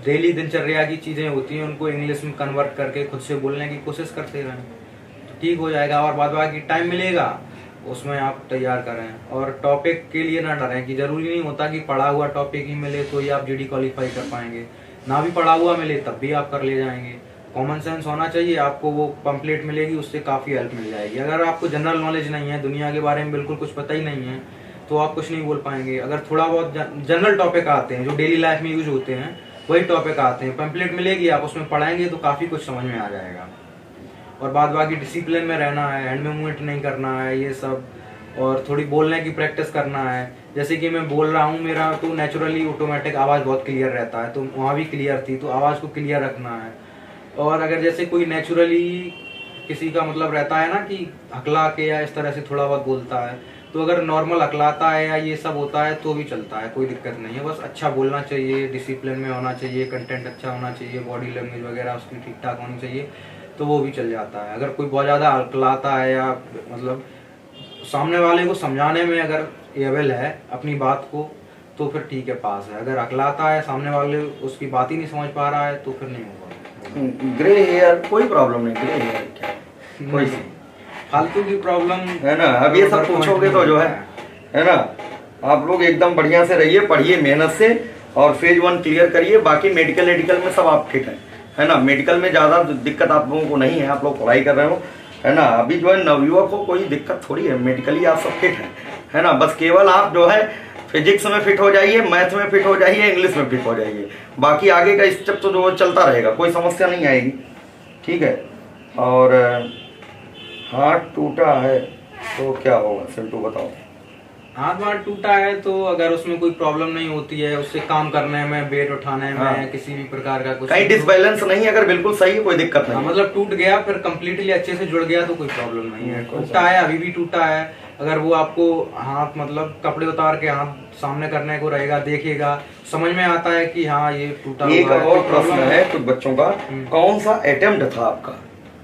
डेली दिनचर्या की चीजें होती हैं, उनको इंग्लिश में कन्वर्ट करके खुद से बोलने की कोशिश करते रहें, तो ठीक हो जाएगा। और बाद बाकी टाइम मिलेगा उसमें आप तैयार करें। और टॉपिक के लिए ना डरें कि जरूरी नहीं होता कि पढ़ा हुआ टॉपिक ही मिले तो ही आप GD क्वालिफाई कर पाएंगे, ना भी पढ़ा हुआ मिले तब भी आप कर ले जाएंगे। कॉमन सेंस होना चाहिए, आपको वो पंपलेट मिलेगी, उससे काफी हेल्प मिल जाएगी। अगर आपको जनरल नॉलेज नहीं है, दुनिया के बारे में बिल्कुल कुछ पता ही नहीं है, तो आप कुछ नहीं बोल पाएंगे। अगर थोड़ा बहुत जनरल टॉपिक आते हैं जो डेली लाइफ में यूज होते हैं, वही टॉपिक आते हैं, पैम्पलेट मिलेगी, आप उसमें पढ़ाएंगे तो काफी कुछ समझ में आ जाएगा। और बाद बाकी डिसिप्लिन में रहना है, हैंड में मूवमेंट नहीं करना है, ये सब। और थोड़ी बोलने की प्रैक्टिस करना है, जैसे कि मैं बोल रहा हूँ, मेरा तो नेचुरली ऑटोमेटिक आवाज बहुत क्लियर रहता है, तो वहाँ भी क्लियर थी, तो आवाज को क्लियर रखना है। और अगर जैसे कोई नेचुरली किसी का मतलब रहता है ना कि हकला के या इस तरह से थोड़ा बहुत बोलता है, तो अगर नॉर्मल अकलाता है या ये सब होता है तो भी चलता है, कोई दिक्कत नहीं है। बस अच्छा बोलना चाहिए, डिसिप्लिन में होना चाहिए, कंटेंट अच्छा होना चाहिए, बॉडी लैंग्वेज वगैरह उसकी ठीक ठाक होनी चाहिए, तो वो भी चल जाता है। अगर कोई बहुत ज़्यादा अकलाता है या मतलब सामने वाले को समझाने में अगर एबल है अपनी बात को, तो फिर ठीक है, पास है। अगर अकलाता है, सामने वाले उसकी बात ही नहीं समझ पा रहा है, तो फिर नहीं होगा। ग्रे हेयर कोई प्रॉब्लम नहीं, ग्रे हेयर क्या कोई फालतू की प्रॉब्लम है ना। अब ये सब पूछोगे तो जो है ना, आप लोग एकदम बढ़िया से रहिए, पढ़िए मेहनत से और फेज 1 क्लियर करिए। बाकी मेडिकल में सब आप फिट है ना। मेडिकल में ज्यादा दिक्कत आप लोगों को नहीं है, आप लोग पढ़ाई कर रहे हो है ना। अभी जो है नवयुवक को कोई दिक्कत थोड़ी है, मेडिकली आप सब फिट है ना। बस केवल आप जो है फिजिक्स में फिट हो जाइए, मैथ में फिट हो जाइए, इंग्लिश में फिट हो जाइए। बाकी आगे का स्टेप तो जो चलता रहेगा, कोई समस्या नहीं आएगी, ठीक है। और हाथ टूटा है तो क्या होगा सिंटू बताओ। हाथ वाथ टूटा है तो अगर उसमें कोई प्रॉब्लम नहीं होती है, उससे काम करने में, वेट उठाने में, किसी भी प्रकार का कुछ कहीं डिसबैलेंस नहीं, अगर बिल्कुल सही है कोई दिक्कत नहीं। मतलब टूट गया फिर कम्प्लीटली अच्छे से जुड़ गया तो कोई प्रॉब्लम नहीं है। टूटा है, अभी भी टूटा है, अगर वो आपको हाथ मतलब कपड़े उतार के हाथ सामने करने को रहेगा, देखेगा, समझ में आता है कि हाँ ये टूटा हुआ है। एक और प्रश्न है कुछ बच्चों का, कौन सा अटेम्प्ट था आपका?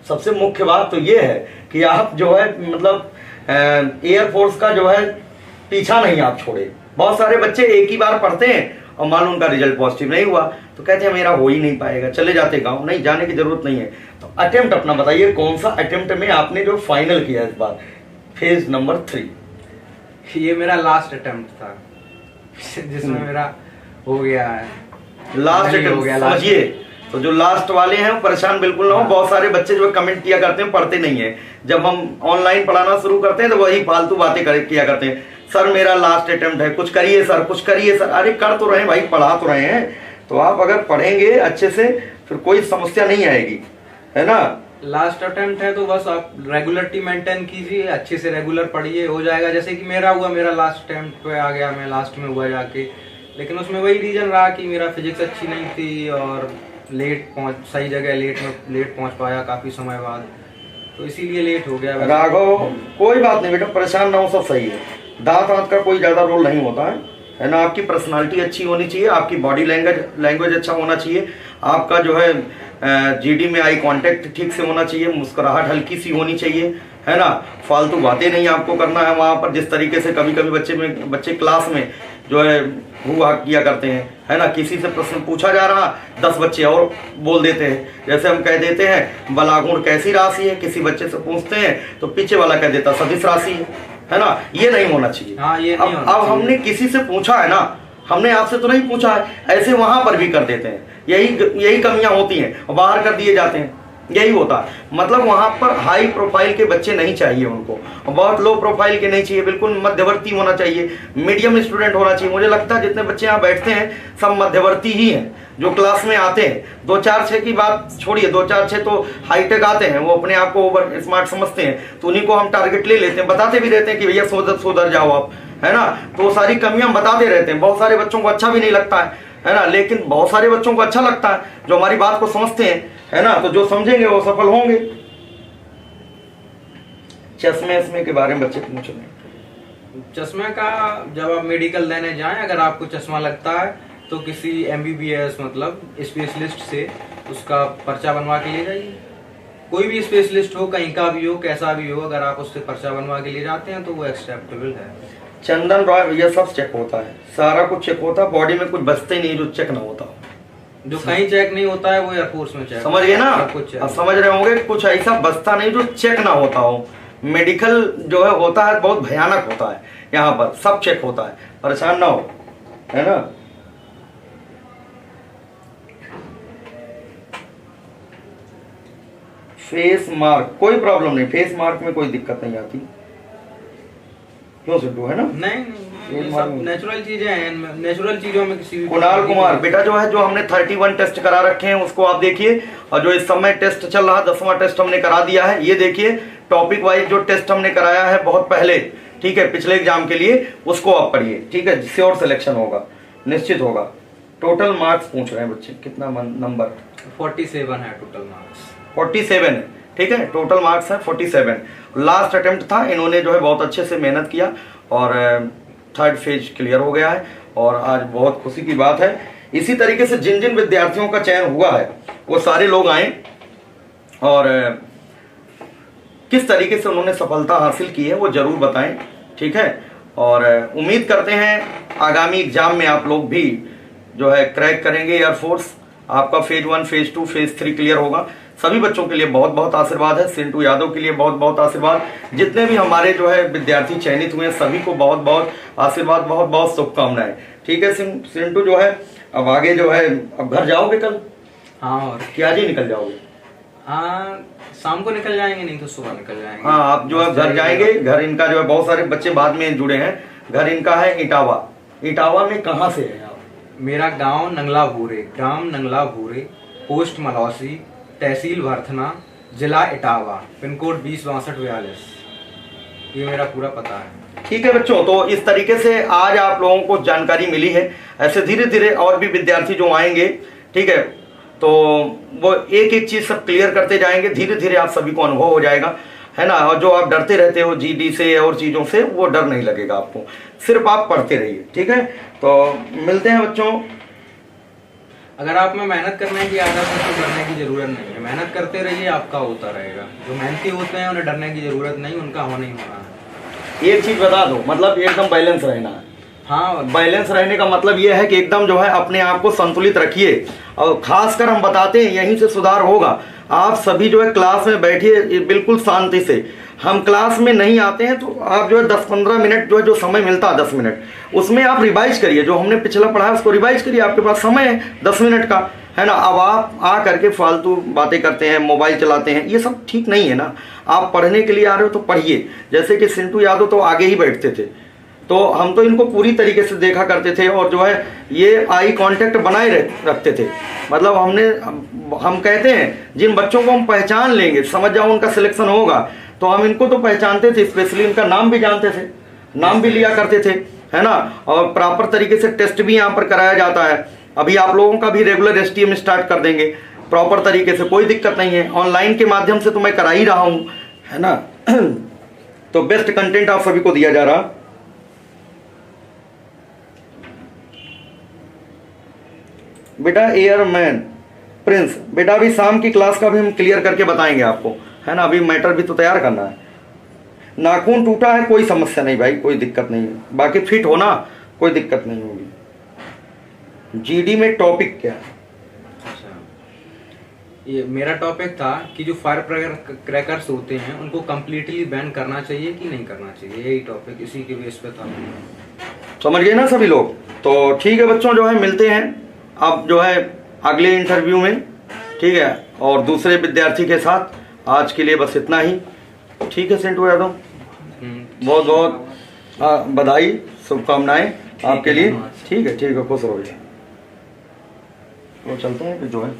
सबसे मुख्य बात तो ये है कि आप जो है मतलब एयरफोर्स का जो है पीछा नहीं आप छोड़े। बहुत सारे बच्चे एक ही बार पढ़ते हैं और मालूम उनका रिजल्ट पॉजिटिव नहीं हुआ तो कहते हैं मेरा हो ही नहीं पाएगा, चले जाते गांव। नहीं, जाने की जरूरत नहीं है। तो अटेम्प्ट अपना बताइए, कौन सा अटेम्प्ट में आपने जो फाइनल किया इस बार, फेज नंबर 3? ये मेरा लास्ट अटेम्प्ट था जिसमें मेरा हो गया है। लास्ट अटेम्प्ट समझिए। तो जो लास्ट वाले हैं वो परेशान बिल्कुल ना हो। बहुत सारे बच्चे जो कमेंट किया करते हैं, पढ़ते नहीं है। जब हम ऑनलाइन पढ़ाना शुरू करते हैं तो वही फालतू बातें किया करते हैं, सर मेरा लास्ट अटेम्प्ट है, कुछ करिए सर, कुछ करिए सर। अरे कर तो रहे हैं भाई, पढ़ा तो रहे हैं। तो आप अगर पढ़ेंगे अच्छे से फिर कोई समस्या नहीं आएगी, है ना। लास्ट अटेम्प्ट है तो बस आप रेगुलरिटी मेंटेन कीजिए, अच्छे से रेगुलर पढ़िए, हो जाएगा। जैसे कि मेरा हुआ, मेरा लास्ट अटेम्प्ट पे आ गया, मैं लास्ट में हुआ जाके। लेकिन उसमें वही रीजन रहा कि मेरा फिजिक्स अच्छी नहीं थी और सही जगह लेट पहुंच पाया काफी समय बाद, तो इसीलिए लेट हो गया। राघव कोई बात नहीं बेटा, परेशान ना हो, सब सही है। दांत वांत का कोई ज्यादा रोल नहीं होता है ना। आपकी पर्सनालिटी अच्छी होनी चाहिए, आपकी बॉडी लैंग्वेज अच्छा होना चाहिए, आपका जो है जीडी में आई कांटेक्ट ठीक से होना चाहिए, मुस्कुराहट हल्की सी होनी चाहिए, है ना। फालतू बातें नहीं आपको करना है वहां पर। जिस तरीके से कभी कभी बच्चे क्लास में जो है हुआ किया करते हैं, है ना। किसी से प्रश्न पूछा जा रहा, 10 बच्चे और बोल देते हैं। जैसे हम कह देते हैं बलागुण कैसी राशि है, किसी बच्चे से पूछते हैं तो पीछे वाला कह देता सदिश राशि है ना। ये नहीं होना चाहिए। हाँ, ये नहीं होना अब चाहिए। हमने किसी से पूछा है ना, हमने आपसे तो नहीं पूछा है, ऐसे वहां पर भी कर देते हैं। यही कमियां होती हैं, बाहर कर दिए जाते हैं, यही होता है। मतलब वहां पर हाई प्रोफाइल के बच्चे नहीं चाहिए उनको, बहुत लो प्रोफाइल के नहीं चाहिए, बिल्कुल मध्यवर्ती होना चाहिए, मीडियम स्टूडेंट होना चाहिए। मुझे लगता है जितने बच्चे यहाँ बैठते हैं सब मध्यवर्ती ही हैं जो क्लास में आते हैं। 2-4-6 की बात छोड़िए, 2-4-6 तो हाईटेक आते हैं, वो अपने आप को ओवर स्मार्ट समझते हैं, तो उन्हीं को हम टारगेट ले लेते हैं, बताते भी रहते हैं कि भैया सुधर जाओ आप, है ना। तो सारी कमियां बताते रहते हैं। बहुत सारे बच्चों को अच्छा भी नहीं लगता है ना, लेकिन बहुत सारे बच्चों को अच्छा लगता है जो हमारी बात को समझते हैं, है ना। तो जो समझेंगे वो सफल होंगे। चश्मे के बारे में बच्चे पूछ रहे हैं। चश्मे का जब आप मेडिकल लेने जाएं, अगर आपको चश्मा लगता है तो किसी MBBS मतलब स्पेशलिस्ट से उसका पर्चा बनवा के ले जाइए। कोई भी स्पेशलिस्ट हो, कहीं का भी हो, कैसा भी हो, अगर आप उससे पर्चा बनवा के ले जाते हैं तो वो एक्सेप्टेबल है। चंदन रॉय, ये सब चेक होता है, सारा कुछ चेक होता है। बॉडी में कुछ बचते ही नहीं जो चेक ना होता हो। जो कहीं चेक नहीं होता है वो एयरफोर्स में चेक, समझ गए ना। कुछ अब समझ रहे होंगे, कुछ ऐसा बचता नहीं जो चेक ना होता हो। मेडिकल जो है होता है बहुत भयानक होता है, यहाँ पर सब चेक होता है, परेशान ना हो, है ना। फेस मार्क कोई प्रॉब्लम नहीं, फेस मार्क में कोई दिक्कत नहीं आती, क्यों सिद्धू, है ना। नहीं, ये सब नेचुरल चीजें हैं, नेचुरल चीजों में किसी भी। कुणाल कुमार बेटा जो है, जो हमने 31 टेस्ट करा रखे हैं उसको आप देखिए, और जो इस समय टेस्ट चल रहा 10वां टेस्ट हमने करा दिया है, ये देखिए। टॉपिक वाइज जो टेस्ट हमने कराया है बहुत पहले, ठीक है, पिछले एग्जाम के लिए, उसको आप पढ़िए, ठीक है। श्योर सिलेक्शन होगा, निश्चित होगा। टोटल मार्क्स पूछ रहे हैं बच्चे, कितना नंबर? 47 है टोटल मार्क्स। 47 है, ठीक है, टोटल मार्क्स है 47। लास्ट अटेम्प्ट था, इन्होंने जो है बहुत अच्छे से मेहनत किया और थर्ड फेज क्लियर हो गया है और आज बहुत खुशी की बात है। इसी तरीके से जिन जिन विद्यार्थियों का चयन हुआ है वो सारे लोग आए और किस तरीके से उन्होंने सफलता हासिल की है वो जरूर बताएं, ठीक है। और उम्मीद करते हैं आगामी एग्जाम में आप लोग भी जो है क्रैक करेंगे एयरफोर्स। आपका फेज 1, फेज 2, फेज 3 क्लियर होगा। सभी बच्चों के लिए बहुत बहुत आशीर्वाद है, सिंटू यादव के लिए बहुत बहुत आशीर्वाद, जितने भी हमारे जो है विद्यार्थी चयनित हुए हैं सभी को बहुत बहुत आशीर्वाद, बहुत बहुत शुभकामनाएं, ठीक है। सिंटू जो है अब आगे जो है अब घर जाओगे कल? हाँ, और क्या जी निकल जाओगे? हाँ, शाम को निकल जाएंगे, नहीं तो सुबह निकल जाएंगे। हाँ, आप जो है घर जाएंगे। घर इनका जो है बहुत सारे बच्चे बाद में जुड़े हैं। घर इनका है इटावा। इटावा में कहाँ से है आप? मेरा गांव नंगला भूरे, ग्राम नंगला भूरे, पोस्ट मलौसी, तहसील भरथना, जिला इटावा, पिन कोड 206242। ये मेरा पूरा पता है। ठीक है बच्चों, तो इस तरीके से आज आप लोगों को जानकारी मिली है। ऐसे धीरे धीरे और भी विद्यार्थी जो आएंगे, ठीक है, तो वो एक एक चीज सब क्लियर करते जाएंगे। धीरे धीरे आप सभी को अनुभव हो जाएगा, है ना। और जो आप डरते रहते हो जीडी से और चीजों से, वो डर नहीं लगेगा आपको, सिर्फ आप पढ़ते रहिए, ठीक है। तो मिलते हैं बच्चों। अगर आप में मेहनत करने की आदत है तो डरने की जरूरत नहीं है। मेहनत करते रहिए, आपका होता रहेगा। जो मेहनती होते हैं उन्हें डरने की जरूरत नहीं, उनका होना ही होना है। एक चीज बता दो, मतलब एकदम बैलेंस रहना है। हाँ, बैलेंस रहने का मतलब यह है कि एकदम जो है अपने आप को संतुलित रखिए। और खासकर हम बताते हैं यहीं से सुधार होगा। आप सभी जो है क्लास में बैठिए बिल्कुल शांति से। हम क्लास में नहीं आते हैं तो आप जो है 10-15 मिनट जो है, जो समय मिलता है 10 मिनट, उसमें आप रिवाइज करिए। जो हमने पिछला पढ़ा है उसको रिवाइज करिए। आपके पास समय है 10 मिनट का, है ना। अब आप आ करके फालतू बातें करते हैं, मोबाइल चलाते हैं, ये सब ठीक नहीं है ना। आप पढ़ने के लिए आ रहे हो तो पढ़िए। जैसे कि सिंटू यादव तो आगे ही बैठते थे, तो हम तो इनको पूरी तरीके से देखा करते थे और जो है ये आई कांटेक्ट बनाए रखते थे। मतलब हम कहते हैं जिन बच्चों को हम पहचान लेंगे, समझ जाओ उनका सिलेक्शन होगा, तो हम इनको तो पहचानते थे, स्पेशली इनका नाम भी जानते थे, नाम भी लिया करते थे, है ना। और प्रॉपर तरीके से टेस्ट भी यहाँ पर कराया जाता है। अभी आप लोगों का भी रेगुलर STM स्टार्ट कर देंगे प्रॉपर तरीके से, कोई दिक्कत नहीं है। ऑनलाइन के माध्यम से तो मैं करा ही रहा हूँ, है ना। तो बेस्ट कंटेंट आप सभी को दिया जा रहा। बेटा एयरमैन प्रिंस, बेटा अभी शाम की क्लास का भी हम क्लियर करके बताएंगे आपको, है ना। अभी मैटर भी तो तैयार करना है। नाखून टूटा है, कोई समस्या नहीं भाई, कोई दिक्कत नहीं है। बाकी फिट होना, कोई दिक्कत नहीं होगी। जीडी में टॉपिक क्या है? अच्छा, ये मेरा टॉपिक था कि जो फायर क्रैकर्स होते हैं उनको कम्प्लीटली बैन करना चाहिए कि नहीं करना चाहिए। यही टॉपिक इसी के बेस पे था। समझ गए ना सभी लोग? तो ठीक है बच्चों, जो है मिलते हैं अब जो है अगले इंटरव्यू में, ठीक है, और दूसरे विद्यार्थी के साथ। आज के लिए बस इतना ही, ठीक है सिंटू यादव, बहुत बहुत बधाई, शुभकामनाएं आपके लिए। ठीक है, खुश रहिए। तो चलते हैं फिर जो है।